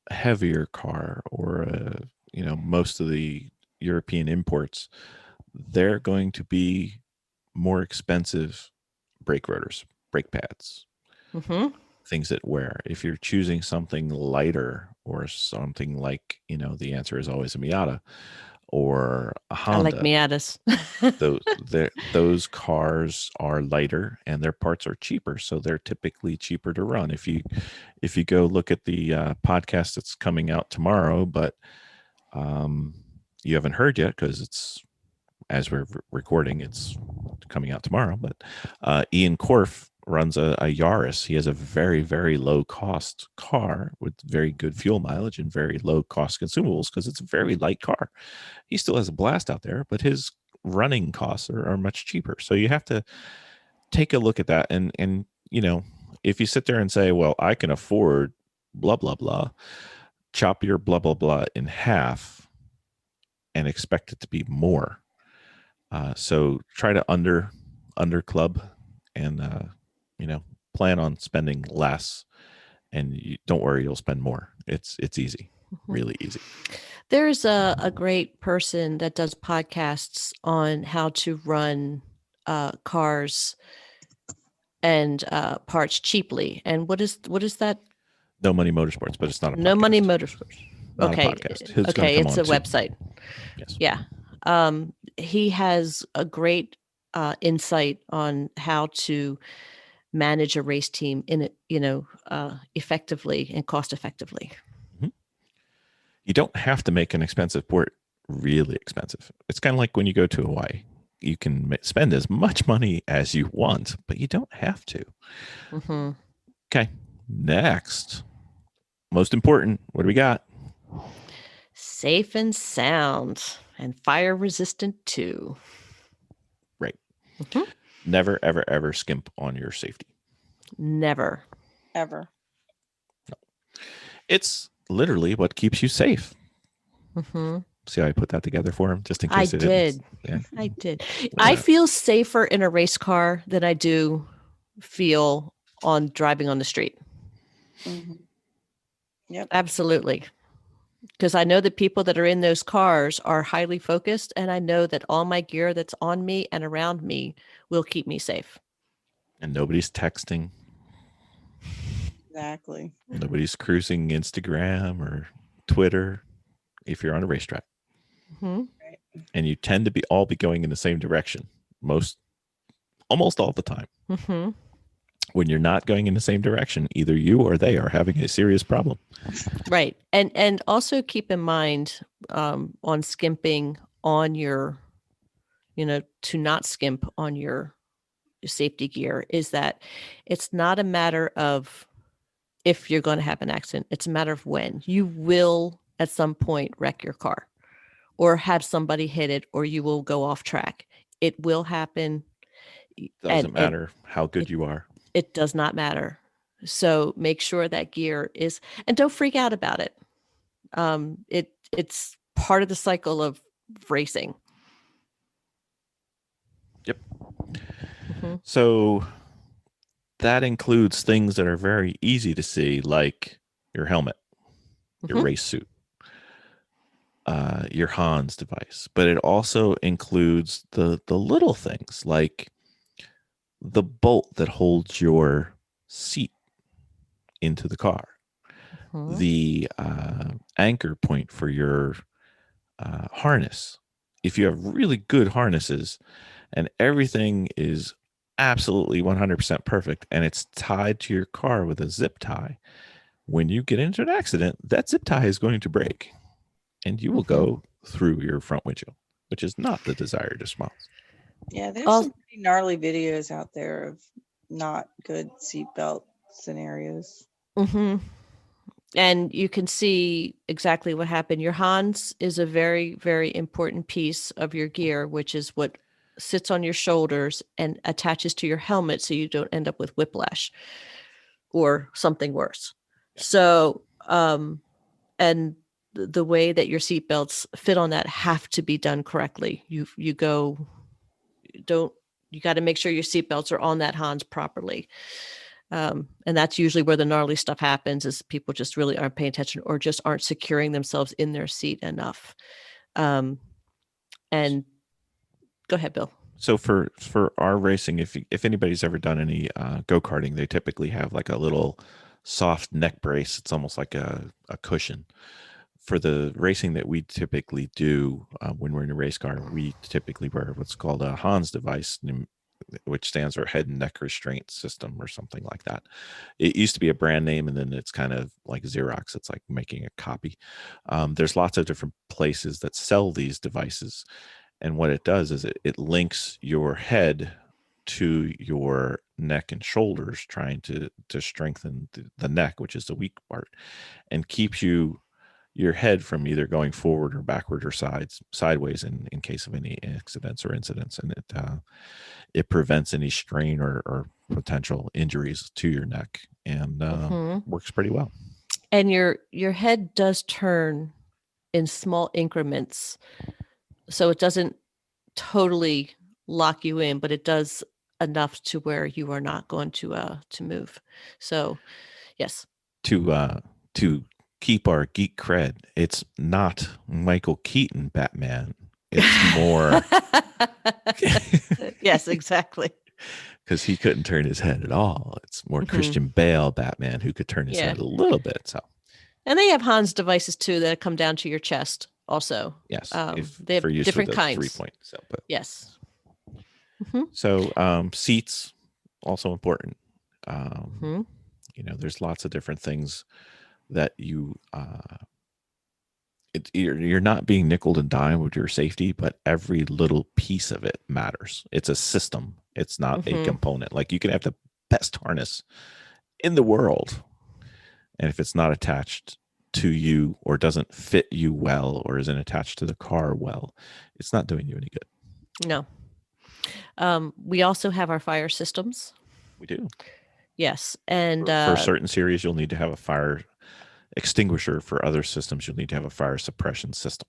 heavier car or most of the European imports, they're going to be more expensive brake rotors, brake pads, things that wear. If you're choosing something lighter or something like, the answer is always a Miata or a Honda. I like Miatas. those cars are lighter and their parts are cheaper, so they're typically cheaper to run. If you go look at the podcast that's coming out tomorrow, but you haven't heard yet because it's, as we're recording, it's coming out tomorrow. But Ian Korf runs a Yaris. He has a very, very low cost car with very good fuel mileage and very low cost consumables because it's a very light car. He still has a blast out there, but his running costs are much cheaper. So you have to take a look at that. And if you sit there and say, well, I can afford blah, blah, blah, chop your blah, blah, blah in half and expect it to be more. So try to under club and, plan on spending less, and don't worry, you'll spend more. It's easy, really easy. There's a great person that does podcasts on how to run cars and parts cheaply. And what is that? No Money Motorsports, but it's not a No podcast. Money Motorsports. Not Okay. a podcast. Who's gonna Okay. come It's on a too. website. Yes. Yeah. He has a great insight on how to manage a race team in it, effectively and cost effectively. You don't have to make an expensive port really expensive. It's kind of like when you go to Hawaii. You can spend as much money as you want, but you don't have to. Mm-hmm. Okay. Next. Most important. What do we got? Safe and sound and fire resistant too. Right. Mm-hmm. Never, ever, ever skimp on your safety. Never. Ever. No. It's literally what keeps you safe. Mm-hmm. See how I put that together for him, just in case I it did. Yeah. I did. Yeah. I feel safer in a race car than I do feel on driving on the street. Mm-hmm. Yep. Absolutely. Because I know the people that are in those cars are highly focused, and I know that all my gear that's on me and around me will keep me safe. And nobody's texting. Exactly. Nobody's cruising Instagram or Twitter if you're on a racetrack. Mm-hmm. Right. And you tend to all be going in the same direction almost all the time. Mm-hmm. When you're not going in the same direction, either you or they are having a serious problem. Right. And also keep in mind on skimping on your, to not skimp on your safety gear is that it's not a matter of if you're going to have an accident. It's a matter of when. You will at some point wreck your car or have somebody hit it, or you will go off track. It will happen. Doesn't matter how good you are. It does not matter. So make sure that gear is, and don't freak out about it. It's part of the cycle of racing. Yep. Mm-hmm. So that includes things that are very easy to see, like your helmet, your Mm-hmm. race suit, your Hans device. But it also includes the little things like the bolt that holds your seat into the car, Mm-hmm. the anchor point for your harness. If you have really good harnesses and everything is absolutely 100% perfect and it's tied to your car with a zip tie, when you get into an accident, that zip tie is going to break and you will go through your front windshield, which is not the desired response. Yeah, there's some pretty gnarly videos out there of not good seatbelt scenarios. Mm-hmm. And you can see exactly what happened. Your Hans is a very, very important piece of your gear, which is what sits on your shoulders and attaches to your helmet so you don't end up with whiplash or something worse. So, and the way that your seatbelts fit on that have to be done correctly. You got to make sure your seatbelts are on that Hans properly. And that's usually where the gnarly stuff happens, is people just really aren't paying attention or just aren't securing themselves in their seat enough. And go ahead, Bill. So for our racing, if anybody's ever done any go-karting, they typically have like a little soft neck brace. It's almost like a cushion. For the racing that we typically do when we're in a race car, we typically wear what's called a Hans device, which stands for head and neck restraint system or something like that. It used to be a brand name, and then it's kind of like Xerox. It's like making a copy. There's lots of different places that sell these devices. And what it does is it links your head to your neck and shoulders, trying to strengthen the neck, which is the weak part, and keeps your head from either going forward or backward or sideways in case of any accidents or incidents. And it prevents any strain or potential injuries to your neck, and works pretty well. And your head does turn in small increments. So it doesn't totally lock you in, but it does enough to where you are not going to move. So, yes. To keep our geek cred, it's not Michael Keaton Batman. It's more Yes, exactly. because he couldn't turn his head at all. It's more Christian Bale Batman who could turn his head a little bit. So, and they have Hans devices too that come down to your chest. Also, yes, they have for use different with the kinds. 3-point. So, but yes. So seats also important. There's lots of different things that you're not being nickeled and dimed with your safety, but every little piece of it matters. It's a system. It's not a component. Like you can have the best harness in the world, and if it's not attached to you or doesn't fit you well or isn't attached to the car well, it's not doing you any good. No. We also have our fire systems. We do. Yes. And for certain series, you'll need to have a fire extinguisher. For other systems, you'll need to have a fire suppression system.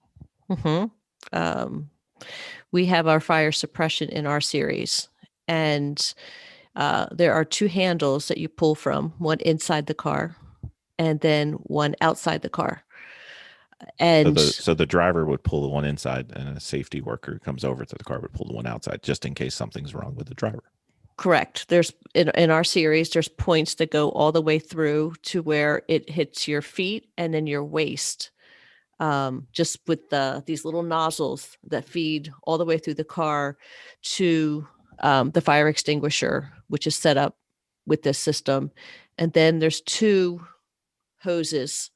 We have our fire suppression in our series, and there are 2 handles that you pull from, one inside the car and then one outside the car. And so the driver would pull the one inside, and a safety worker comes over to the car would pull the one outside, just in case something's wrong with the driver. Correct. There's in our series, there's points that go all the way through to where it hits your feet and then your waist. Just with these little nozzles that feed all the way through the car to the fire extinguisher, which is set up with this system. And then there's 2 hoses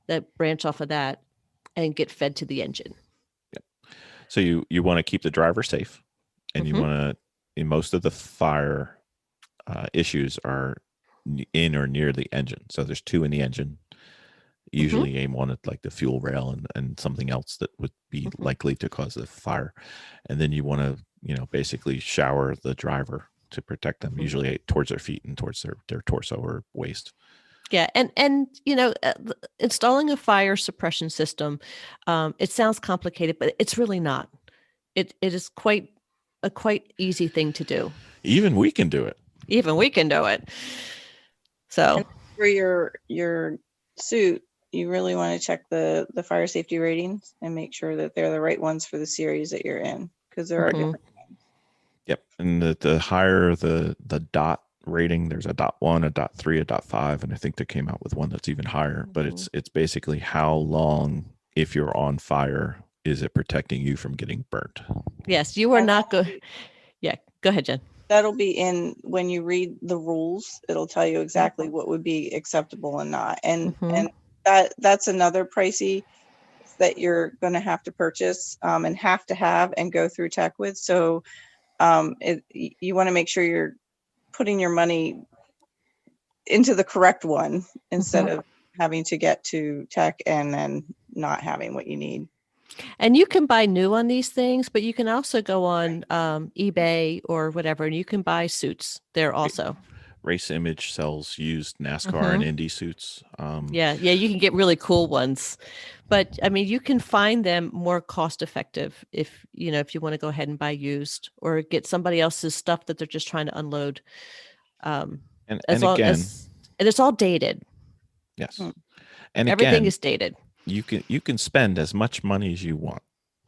that branch off of that and get fed to the engine. Yep. So you want to keep the driver safe, and you want to, in most of the fire issues are in or near the engine. So there's 2 in the engine. Usually aim one at like the fuel rail and something else that would be likely to cause a fire. And then you want to, basically shower the driver to protect them, usually towards their feet and towards their torso or waist. Yeah. And installing a fire suppression system, it sounds complicated, but it's really not. It is quite easy thing to do. Even we can do it. So and for your suit, you really want to check the fire safety ratings and make sure that they're the right ones for the series that you're in, because there are different ones. Yep. And the higher the dot rating, there's a .1, a .3, a .5, and I think they came out with one that's even higher. But it's basically how long, if you're on fire, is it protecting you from getting burnt? Yes, you are not good. Yeah, go ahead, Jen. That'll be in when you read the rules. It'll tell you exactly what would be acceptable and not. And that's another pricey that you're going to have to purchase and have to have and go through tech with. So you want to make sure you're putting your money into the correct one instead of having to get to tech and then not having what you need. And you can buy new on these things, but you can also go on eBay or whatever, and you can buy suits there also. Race Image sells used NASCAR and Indy suits. Yeah, you can get really cool ones, but I mean, you can find them more cost effective if you want to go ahead and buy used or get somebody else's stuff that they're just trying to unload. And it's all dated. Yes, and everything is dated. You can spend as much money as you want,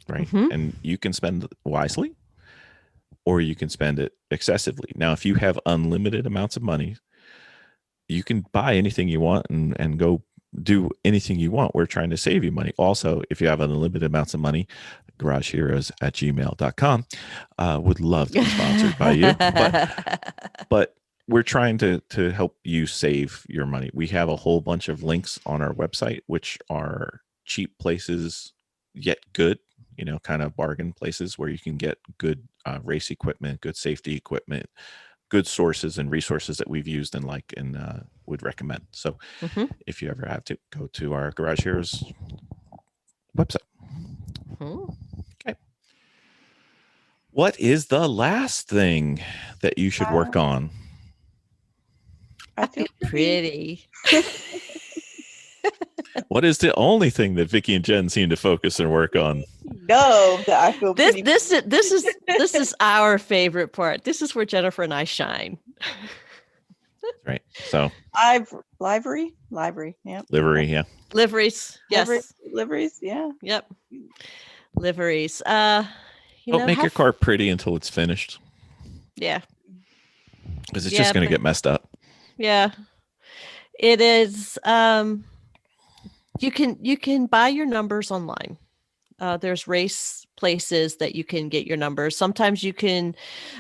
right? And you can spend it wisely, or you can spend it excessively. Now, if you have unlimited amounts of money, you can buy anything you want and go do anything you want. We're trying to save you money. Also, if you have unlimited amounts of money, garageheroes@gmail.com would love to be sponsored by you. But we're trying to help you save your money. We have a whole bunch of links on our website, which are cheap places, yet good, kind of bargain places where you can get good race equipment, good safety equipment, good sources and resources that we've used and would recommend. So if you ever have to, go to our Garage Heroes website. Okay. What is the last thing that you should work on? I feel pretty. What is the only thing that Vicki and Jen seem to focus and work on? No, I feel pretty. This is our favorite part. This is where Jennifer and I shine. Right. So Livery. Yep. livery. Yeah. Liveries. Yes. Liveries. Yeah. Yep. Liveries. Don't make your car pretty until it's finished, Yeah. because it's just going to get messed up. Yeah. It is. You can buy your numbers online. There's race places that you can get your numbers. Sometimes you can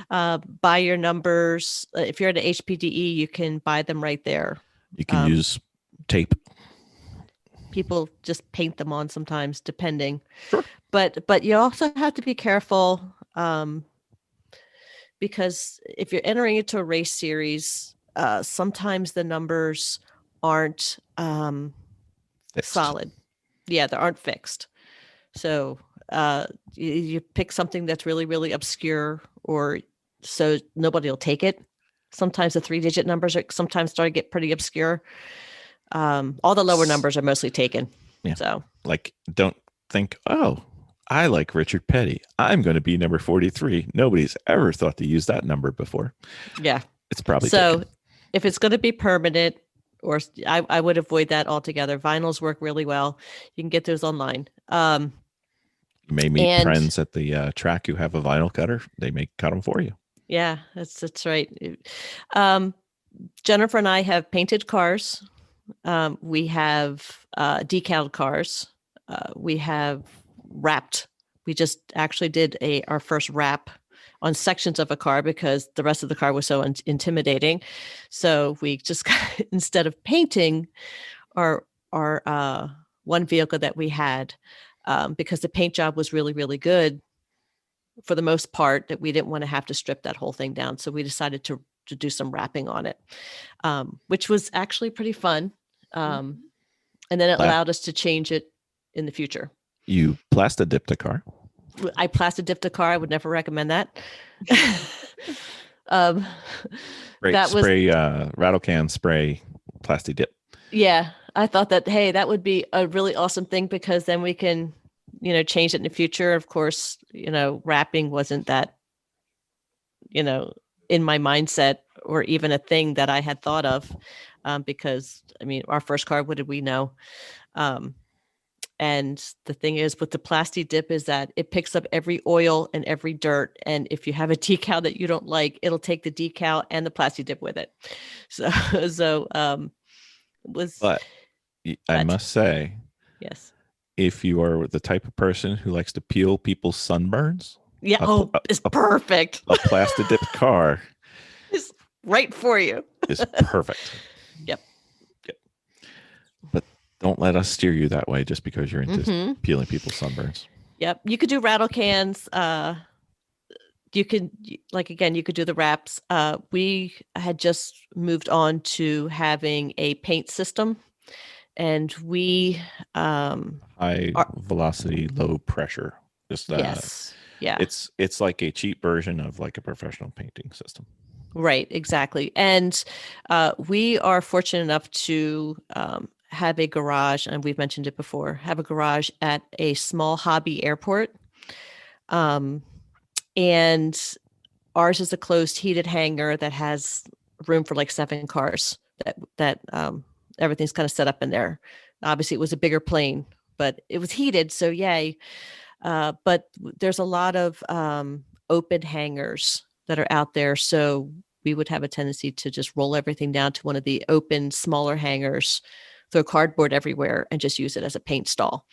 buy your numbers. If you're at an HPDE, you can buy them right there. You can use tape. People just paint them on sometimes, depending. Sure. But you also have to be careful, because if you're entering into a race series, sometimes the numbers aren't solid. Yeah, they aren't fixed. So you pick something that's really, really obscure, or so nobody will take it. Sometimes the 3-digit numbers are sometimes start to get pretty obscure. All the lower numbers are mostly taken. Yeah. So like, don't think, oh, I like Richard Petty, I'm going to be number 43. Nobody's ever thought to use that number before. Yeah. It's probably so taken. If it's going to be permanent, or I would avoid that altogether. Vinyls work really well. You can get those online. You may meet friends at the track who have a vinyl cutter. They may cut them for you. Yeah, that's right. Jennifer and I have painted cars. We have decaled cars. We have wrapped. We just actually did our first wrap on sections of a car because the rest of the car was so intimidating. So we just instead of painting our one vehicle that we had, because the paint job was really, really good for the most part, that we didn't want to have to strip that whole thing down. So we decided to do some wrapping on it, which was actually pretty fun. And then it allowed us to change it in the future. You plastadipped a car. I plastadipped a car. I would never recommend that. Spray rattle can spray plasti dip. Yeah, I thought that, hey, that would be a really awesome thing, because then we can, change it in the future. Of course, wrapping wasn't that, in my mindset or even a thing that I had thought of, because our first car, what did we know? And the thing is with the plasti dip is that it picks up every oil and every dirt. And if you have a decal that you don't like, it'll take the decal and the plasti dip with it. But I must say, yes, if you are the type of person who likes to peel people's sunburns, it's perfect. A plasti dipped car is right for you. Is perfect. Yep. But don't let us steer you that way just because you're into peeling people's sunburns. Yep. You could do rattle cans. You could, you could do the wraps. We had just moved on to having a paint system, and we high velocity, low pressure. Just yes. Yeah. It's like a cheap version of like a professional painting system. Right, exactly. And we are fortunate enough to have a garage, and we've mentioned it before, have a garage at a small hobby airport. And ours is a closed heated hangar that has room for like 7 cars that everything's kind of set up in there. Obviously it was a bigger plane, but it was heated. So yay. But there's a lot of open hangars that are out there. So we would have a tendency to just roll everything down to one of the open, smaller hangars, throw cardboard everywhere, and just use it as a paint stall.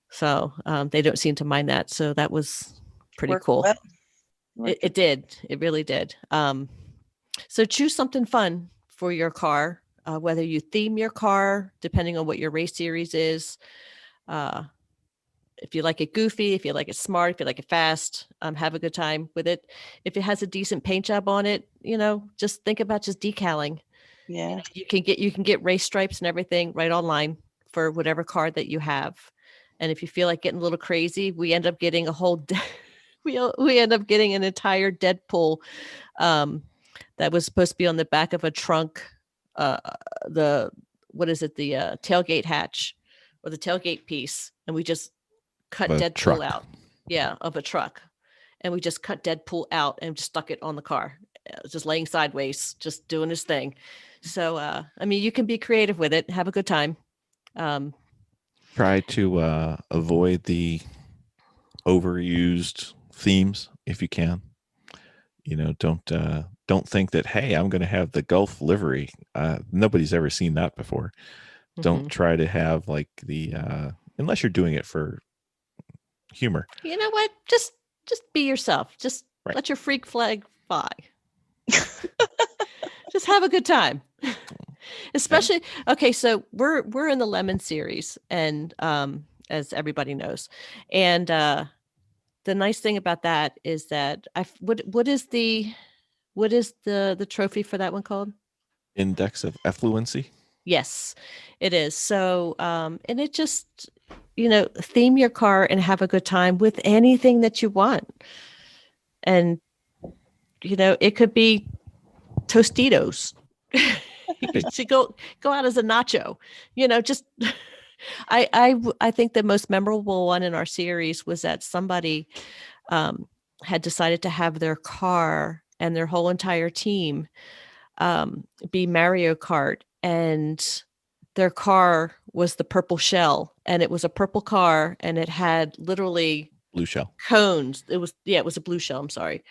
So they don't seem to mind that. So that was pretty cool. Well. It did. It really did. So choose something fun for your car, whether you theme your car, depending on what your race series is. If you like it goofy, if you like it smart, if you like it fast, have a good time with it. If it has a decent paint job on it, just think about just decaling. Yeah. You can get race stripes and everything right online for whatever car that you have. And if you feel like getting a little crazy, we end up getting we end up getting an entire Deadpool that was supposed to be on the back of a trunk, the tailgate hatch or the tailgate piece, and we just cut Deadpool out. Yeah, of a truck. And we just cut Deadpool out and stuck it on the car. just laying sideways, just doing his thing. So, I mean, you can be creative with it, have a good time. Try to avoid the overused themes if you can. Don't think that, hey, I'm going to have the Gulf livery. Nobody's ever seen that before. Don't try to have like the unless you're doing it for humor. You know what? Just be yourself. Just let your freak flag fly. Just have a good time. Especially, okay, so we're in the lemon series, and as everybody knows, and the nice thing about that is that what is the trophy for that one called? Index of effluency. Yes, it is. So, and it just, theme your car and have a good time with anything that you want. And, it could be Tostitos. You should go out as a nacho, just, I think the most memorable one in our series was that somebody had decided to have their car and their whole entire team be Mario Kart, and their car was the purple shell, and it was a purple car, and it had literally Blue shell cones. It was a blue shell. I'm sorry.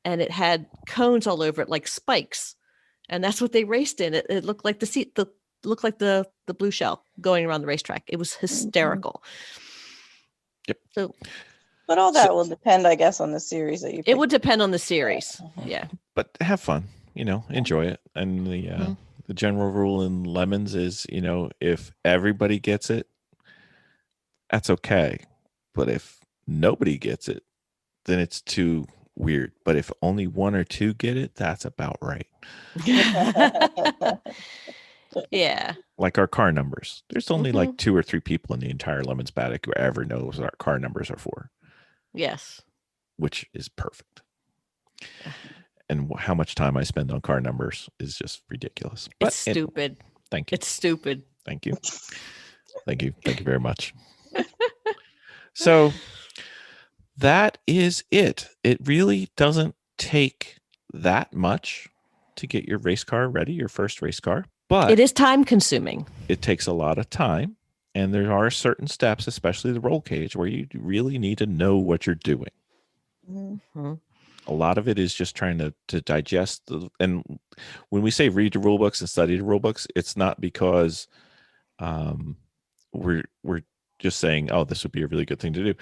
And it had cones all over it, like spikes. And that's what they raced in. It looked like the blue shell going around the racetrack. It was hysterical. Yep. So, but all that will depend, I guess, on the series that you pick. It would depend on the series. Yeah. But have fun, enjoy it. And the general rule in lemons is, if everybody gets it, that's okay. But if nobody gets it, then it's too weird. But if only one or two get it, that's about right. Yeah. Like our car numbers. There's only like 2 or 3 people in the entire Lemons paddock who ever knows what our car numbers are for. Yes. Which is perfect. And how much time I spend on car numbers is just ridiculous. It's stupid. Thank you. It's stupid. Thank you. Thank you. Thank you very much. So that is it. It really doesn't take that much to get your race car ready, your first race car, but it is time consuming. It takes a lot of time, and there are certain steps, especially the roll cage, where you really need to know what you're doing. Mm-hmm. A lot of it is just trying to digest and when we say read the rule books and study the rule books, it's not because we're just saying, oh, this would be a really good thing to do.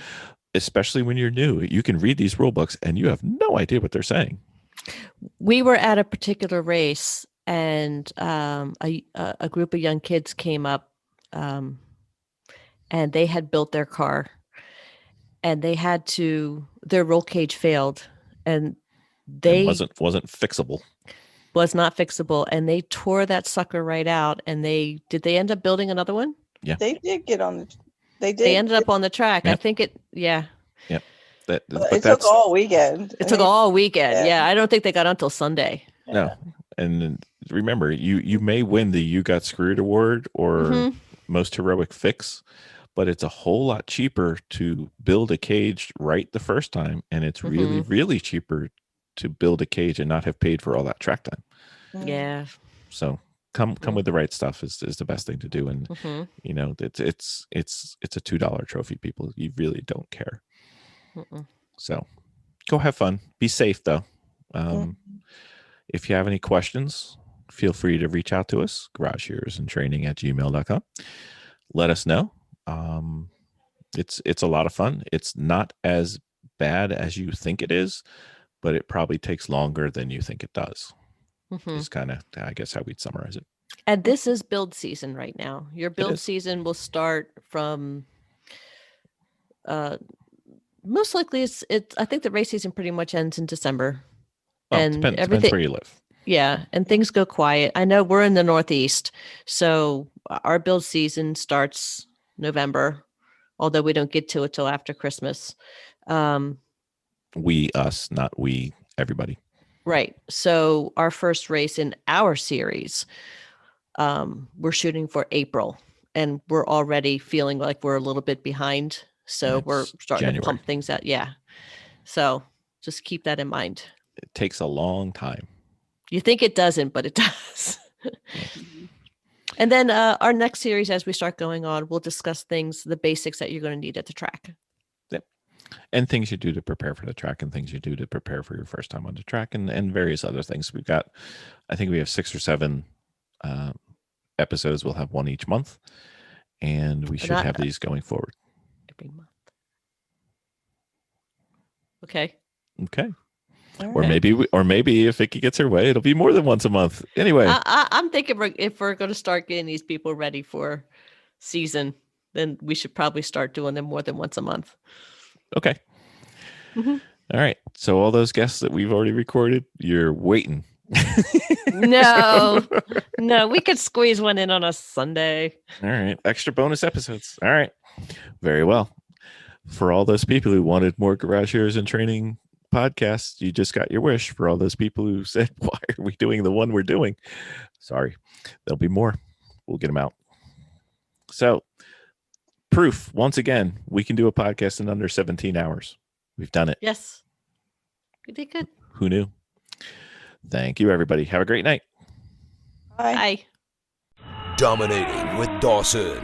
Especially when you're new, you can read these rule books and you have no idea what they're saying. We were at a particular race, and a group of young kids came up, and they had built their car, and their roll cage failed, and wasn't fixable. Was not fixable, and they tore that sucker right out. And they end up building another one? Yeah, they did get on the. They ended up on the track. Yep. I think it. Yeah. Yep. It took all weekend. It took all weekend. Yeah. I don't think they got until Sunday. No. And remember, you may win the "You Got Screwed" award or most heroic fix, but it's a whole lot cheaper to build a cage right the first time, and it's really, really cheaper to build a cage and not have paid for all that track time. Yeah. So come with the right stuff is the best thing to do, and it's a $2 trophy. People, you really don't care. So go have fun. Be safe though. If you have any questions, feel free to reach out to us, garageheroesandtraining@gmail.com. Let us know. It's a lot of fun. It's not as bad as you think it is, but it probably takes longer than you think it does. Is kind of, I guess, how we'd summarize it. And this is build season right now. Your build season will start from most likely it's I think the race season pretty much ends in December. Well, and depends where you live. Yeah, and things go quiet. I know we're in the Northeast, so our build season starts November, although we don't get to it till after Christmas. We, us, not we, everybody. Right. So our first race in our series, we're shooting for April, and we're already feeling like we're a little bit behind. So we're starting to pump things out. Yeah. So just keep that in mind. It takes a long time. You think it doesn't, but it does. And then our next series, as we start going on, we'll discuss the basics that you're going to need at the track. Yep. And things you do to prepare for the track, and things you do to prepare for your first time on the track, and various other things. I think we have 6 or 7 episodes. We'll have one each month, and we should have these going forward. Every month. Okay. Or maybe if Vicki gets her way, it'll be more than once a month. Anyway, I'm thinking if we're going to start getting these people ready for season, then we should probably start doing them more than once a month. Okay. Mm-hmm. All right. So all those guests that we've already recorded, you're waiting. No, we could squeeze one in on a Sunday. All right. Extra bonus episodes. All right. Very well. For all those people who wanted more Garage Heroes in Training podcasts, you just got your wish. For all those people who said, why are we doing the one we're doing? Sorry. There'll be more. We'll get them out. So, proof, once again, we can do a podcast in under 17 hours. We've done it. Yes. We did good. Who knew? Thank you, everybody. Have a great night. Bye. Dominating with Dawson.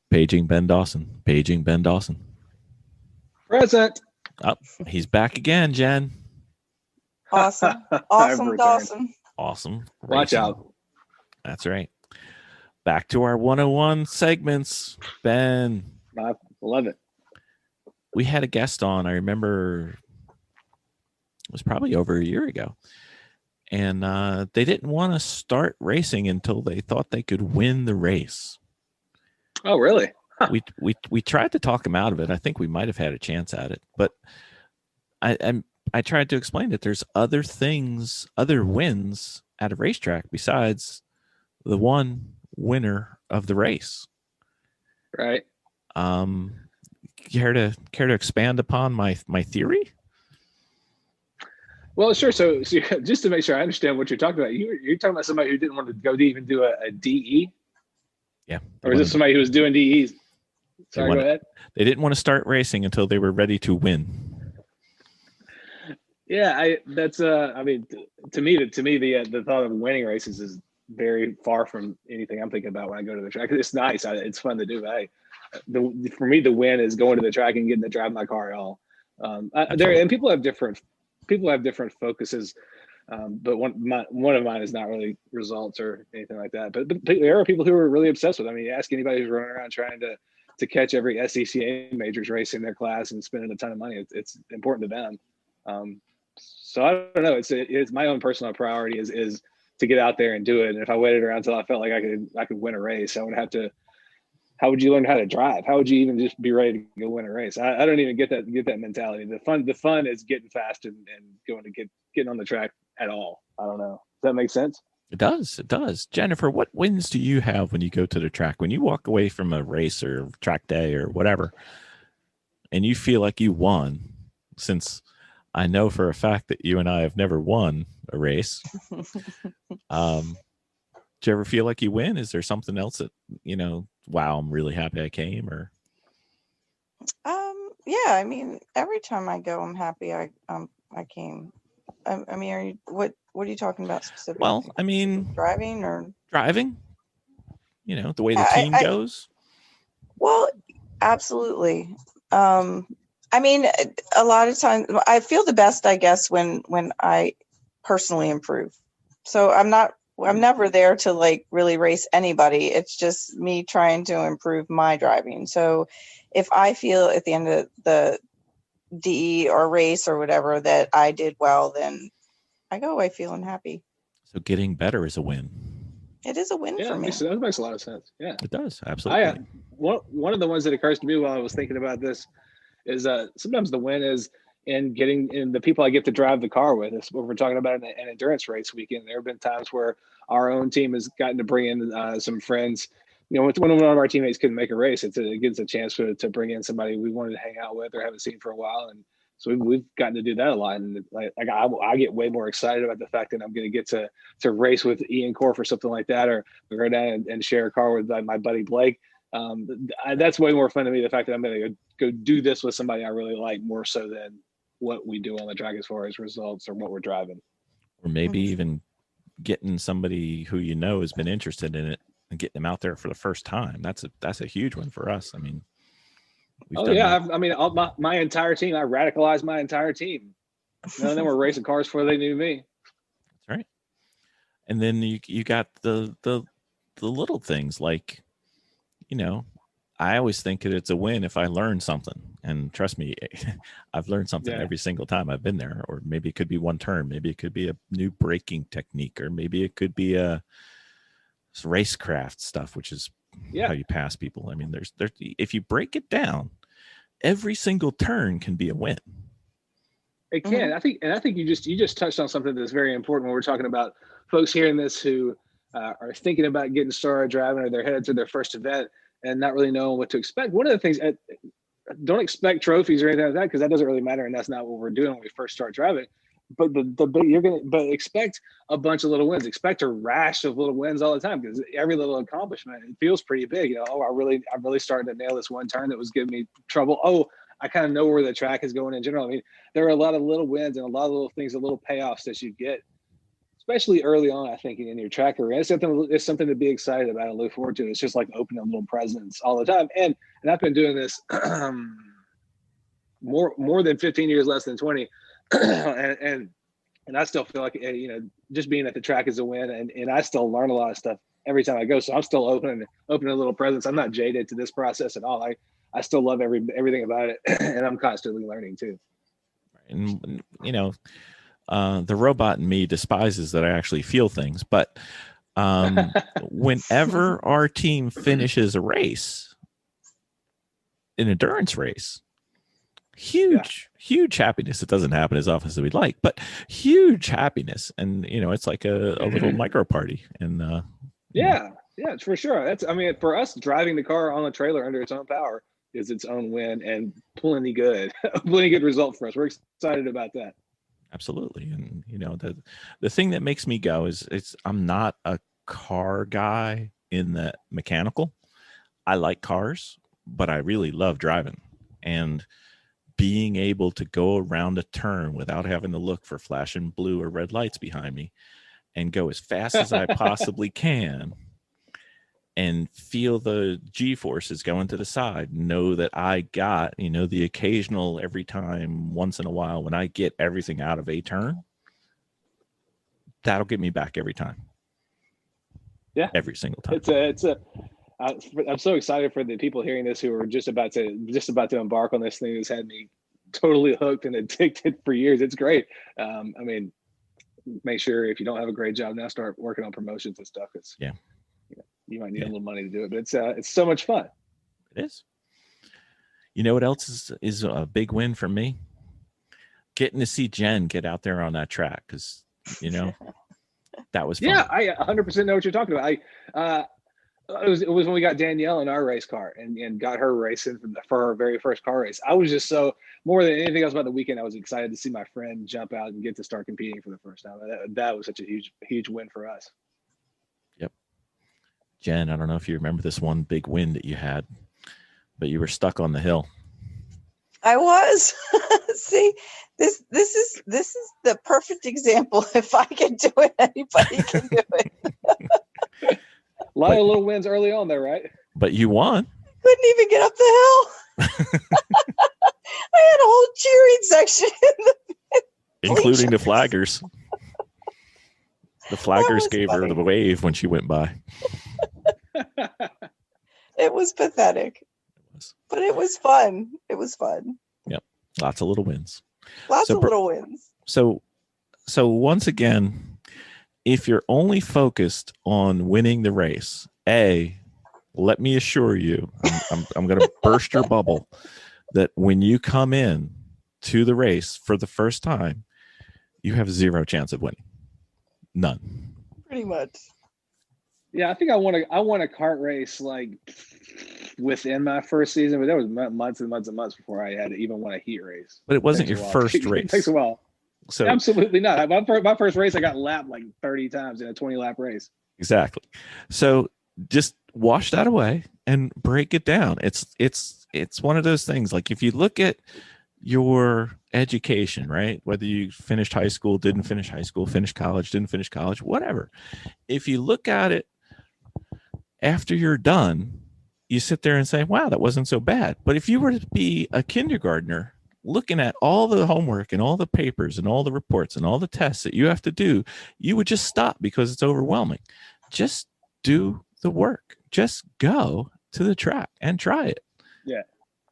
Paging Ben Dawson. Present. Oh, he's back again, Jen. Awesome. Awesome, Dawson. Awesome. Watch racing. out. That's right. Back to our 101 segments. Ben. I love it. We had a guest on, I remember it was probably over a year ago. And they didn't want to start racing until they thought they could win the race. Oh, really? Huh. We tried to talk him out of it. I think we might have had a chance at it, but I tried to explain that there's other things, other wins at a racetrack besides the one winner of the race. Right. Care to expand upon my theory? Well, sure. So just to make sure I understand what you're talking about, you're talking about somebody who didn't want to go to even do a DE? Yeah. Or is this somebody who was doing DEs? Sorry, go ahead. They didn't want to start racing until they were ready to win. Yeah, I mean, to me, the thought of winning races is very far from anything I'm thinking about when I go to the track. It's nice. It's fun to do. But for me, the win is going to the track and getting to drive my car at all. And people have different focuses. But one of mine is not really results or anything like that. But there are people who are really obsessed with it. I mean, you ask anybody who's running around trying to catch every SCCA majors race in their class and spending a ton of money. It's important to them. So I don't know. It's my own personal priority is to get out there and do it. And if I waited around until I felt like I could win a race, I would have to. How would you learn how to drive? How would you even just be ready to go win a race? I don't even get that mentality. The fun is getting fast and going to getting on the track at all. I don't know. Does that make sense? It does. Jennifer, what wins do you have when you go to the track? When you walk away from a race or track day or whatever, and you feel like you won, since I know for a fact that you and I have never won a race. Do you ever feel like you win? Is there something else that, wow, I'm really happy I came? Or yeah, I mean, every time I go, I'm happy I came. I mean, what are you talking about specifically? Well, I mean, driving, the way the team goes. Well, absolutely. I mean, a lot of times I feel the best, I guess, when I personally improve. So I'm never there to like really race anybody. It's just me trying to improve my driving. So if I feel at the end of the DE or race or whatever that I did well, then I go away feeling happy. So getting better is a win. It is a win for me. That makes a lot of sense. Yeah, it does. Absolutely. One of the ones that occurs to me while I was thinking about this is sometimes the win is in getting in the people I get to drive the car with. It's what we're talking about an endurance race weekend. There have been times where our own team has gotten to bring in some friends. When one of our teammates couldn't make a race, it gives a chance to bring in somebody we wanted to hang out with or haven't seen for a while. And so we've gotten to do that a lot. And I get way more excited about the fact that I'm going to get to race with Ian Corf or something like that, or go down and share a car with my buddy Blake. That's way more fun to me. The fact that I'm going to go do this with somebody I really like more so than what we do on the track as far as results or what we're driving. or maybe even getting somebody who you know has been interested in it and getting them out there for the first time. That's a huge one for us. I mean, I mean, my entire team, I radicalized my entire team. None of them were racing cars before they knew me. That's right. And then you got the little things like, you know, I always think that it's a win if I learn something. And trust me, I've learned something every single time I've been there. Or maybe it could be one turn. Maybe it could be a new braking technique. Or maybe it could be a racecraft stuff, which is how you pass people. I mean, there's if you break it down, every single turn can be a win. It can. I think you just touched on something that's very important when we're talking about folks hearing this who are thinking about getting started driving, or they're headed to their first event and not really knowing what to expect. One of the things, don't expect trophies or anything like that, because that doesn't really matter, and that's not what we're doing when we first start driving. But but expect a bunch of little wins. Expect a rash of little wins all the time, because every little accomplishment, it feels pretty big. You know, I'm really starting to nail this one turn that was giving me trouble. Oh, I kind of know where the track is going in general. I mean, there are a lot of little wins and a lot of little things, a little payoffs that you get, especially early on, I think, in your track career. It's something to be excited about and look forward to. It's just like opening little presents all the time. And I've been doing this more than 15 years, less than 20. and I still feel like, you know, just being at the track is a win. And I still learn a lot of stuff every time I go. So I'm still opening little presents. I'm not jaded to this process at all. I still love everything about it. And I'm constantly learning too. And, you know, the robot in me despises that I actually feel things, but whenever our team finishes a race, an endurance race, huge happiness. It doesn't happen as often as we'd like, but huge happiness. And, you know, it's like a little micro party. And yeah, it's for sure. I mean, for us, driving the car on a trailer under its own power is its own win, and plenty good result for us. We're excited about that. Absolutely. And, you know, the thing that makes me go is I'm not a car guy in the mechanical. I like cars, but I really love driving. And being able to go around a turn without having to look for flashing blue or red lights behind me and go as fast as I possibly can and feel the G-forces going to the side, know that I got, you know, the occasional every time, once in a while, when I get everything out of a turn, that'll get me back every time. Yeah. Every single time. I'm so excited for the people hearing this who are just about to embark on this thing that's had me totally hooked and addicted for years. It's great. I mean, make sure if you don't have a great job now, start working on promotions and stuff. You might need a little money to do it, but it's so much fun. It is. You know what else is a big win for me? Getting to see Jen get out there on that track, because, you know, that was fun. Yeah, I 100% know what you're talking about. It was when we got Danielle in our race car and got her racing for her very first car race. I was just so, more than anything else about the weekend, I was excited to see my friend jump out and get to start competing for the first time. That was such a huge win for us. Yep. Jen, I don't know if you remember this one big win that you had, but you were stuck on the hill. I was. See, this is the perfect example. If I can do it, anybody can do it. A lot of little wins early on there, right? But you won. Couldn't even get up the hill. I had a whole cheering section, including the flaggers. The flaggers gave funny. her the wave when she went by. It was pathetic, but it was fun. It was fun. Yep, lots of little wins. Lots of little wins. So once again, if you're only focused on winning the race, let me assure you, I'm going to burst your bubble, that when you come in to the race for the first time, you have zero chance of winning. None. Pretty much. Yeah, I think I won a kart race like within my first season, but there was months and months and months before I had to even won a heat race. But it wasn't your first race. It takes a while. So absolutely not. My first race, I got lapped like 30 times in a 20-lap race. Exactly. So just wash that away and break it down. It's one of those things. Like if you look at your education, right? Whether you finished high school, didn't finish high school, finished college, didn't finish college, whatever. If you look at it after you're done, you sit there and say, wow, that wasn't so bad. But if you were to be a kindergartner looking at all the homework and all the papers and all the reports and all the tests that you have to do, you would just stop because it's overwhelming. Just do the work. Just go to the track and try it. Yeah.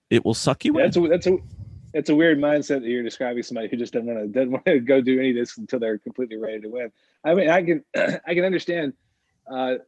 It will suck you in. That's a weird mindset that you're describing, somebody who just doesn't want to go do any of this until they're completely ready to win. I mean, I can understand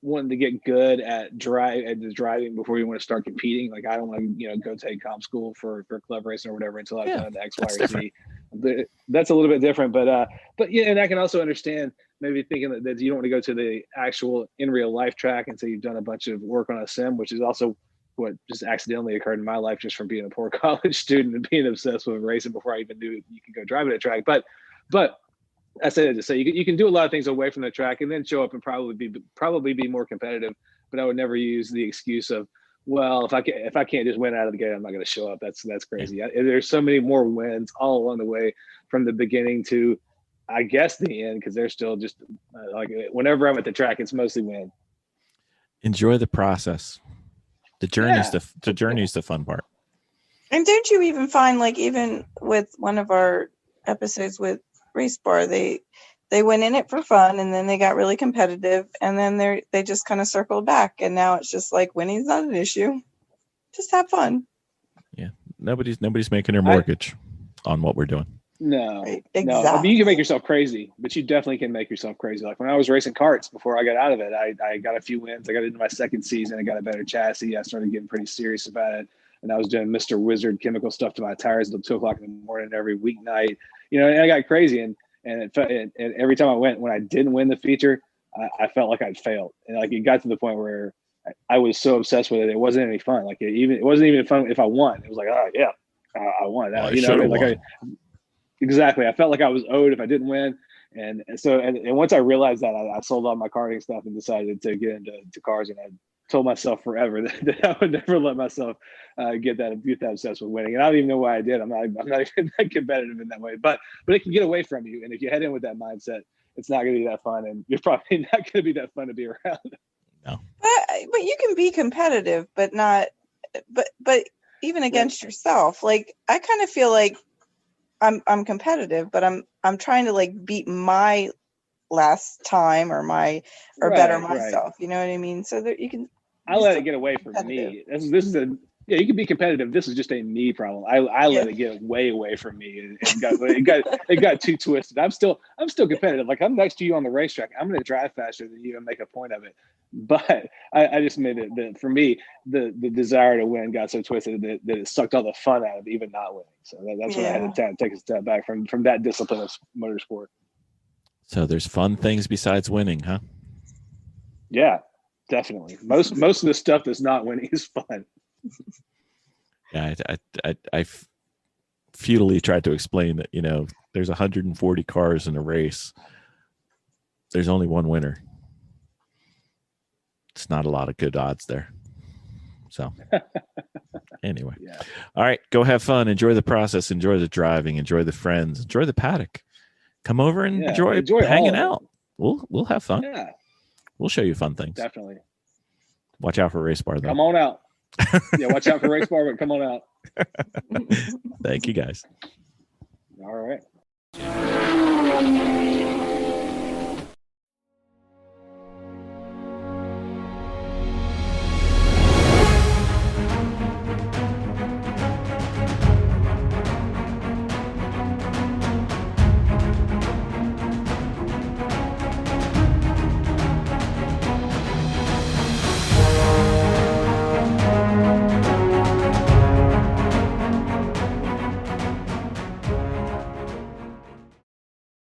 wanting to get good at driving before you want to start competing. Like, I don't want to, go take comp school for club racing or whatever until I've done the X, Y, or Z. That's a little bit different, but yeah, and I can also understand maybe thinking that you don't want to go to the actual in real life track until you've done a bunch of work on a sim, which is also what just accidentally occurred in my life, just from being a poor college student and being obsessed with racing before I even knew you could go drive at a track. But I say that to say you can do a lot of things away from the track and then show up and probably be more competitive. But I would never use the excuse of, well, if I can't just win out of the gate, I'm not going to show up. That's crazy. There's so many more wins all along the way, from the beginning to, I guess, the end, because they're still just like, whenever I'm at the track, it's mostly win. Enjoy the process. The journey's the fun part. And don't you even find, like, even with one of our episodes with Race Bar, they went in it for fun, and then they got really competitive, and then they just kind of circled back, and now it's just like, winning's not an issue. Just have fun. Yeah, nobody's making their mortgage on what we're doing. No, right. Exactly. No. I mean, you can make yourself crazy, but you definitely can make yourself crazy. Like when I was racing karts before I got out of it, I got a few wins. I got into my second season. I got a better chassis. I started getting pretty serious about it. And I was doing Mr. Wizard chemical stuff to my tires until 2:00 in the morning every weeknight. And I got crazy. And every time I went, when I didn't win the feature, I felt like I'd failed. And like it got to the point where I was so obsessed with it, it wasn't any fun. Like it wasn't even fun if I won. It was like, oh yeah, I won. Well, Exactly. I felt like I was owed if I didn't win. And so once I realized that, I sold all my karting stuff and decided to get into cars. And I told myself forever that I would never let myself get that obsessed with winning. And I don't even know why I did. I'm not even that competitive in that way. But it can get away from you. And if you head in with that mindset, it's not going to be that fun. And you're probably not going to be that fun to be around. No. But you can be competitive, but not. But even against yourself, like I kind of feel like I'm competitive, but I'm trying to like beat my last time or better myself. You know what I mean? So that you can. I let it get away from me. This is you can be competitive. This is just a me problem. I let it get way away from me, and it got too twisted. I'm still competitive. Like I'm next to you on the racetrack. I'm going to drive faster than you and make a point of it. But I just made it that for me, the desire to win got so twisted that it sucked all the fun out of even not winning. So that's when I had to take a step back from that discipline of motorsport. So there's fun things besides winning, huh? Yeah, definitely. Most of the stuff that's not winning is fun. Yeah, I futilely tried to explain that, there's 140 cars in a race. There's only one winner. It's not a lot of good odds there. So anyway, All right, go have fun. Enjoy the process. Enjoy the driving. Enjoy the friends. Enjoy the paddock. Come over and enjoy hanging out. We'll have fun. Yeah, we'll show you fun things. Definitely. Watch out for Race Bar, though. Come on out. Yeah, watch out for Race Bar, but come on out. Thank you, guys. All right.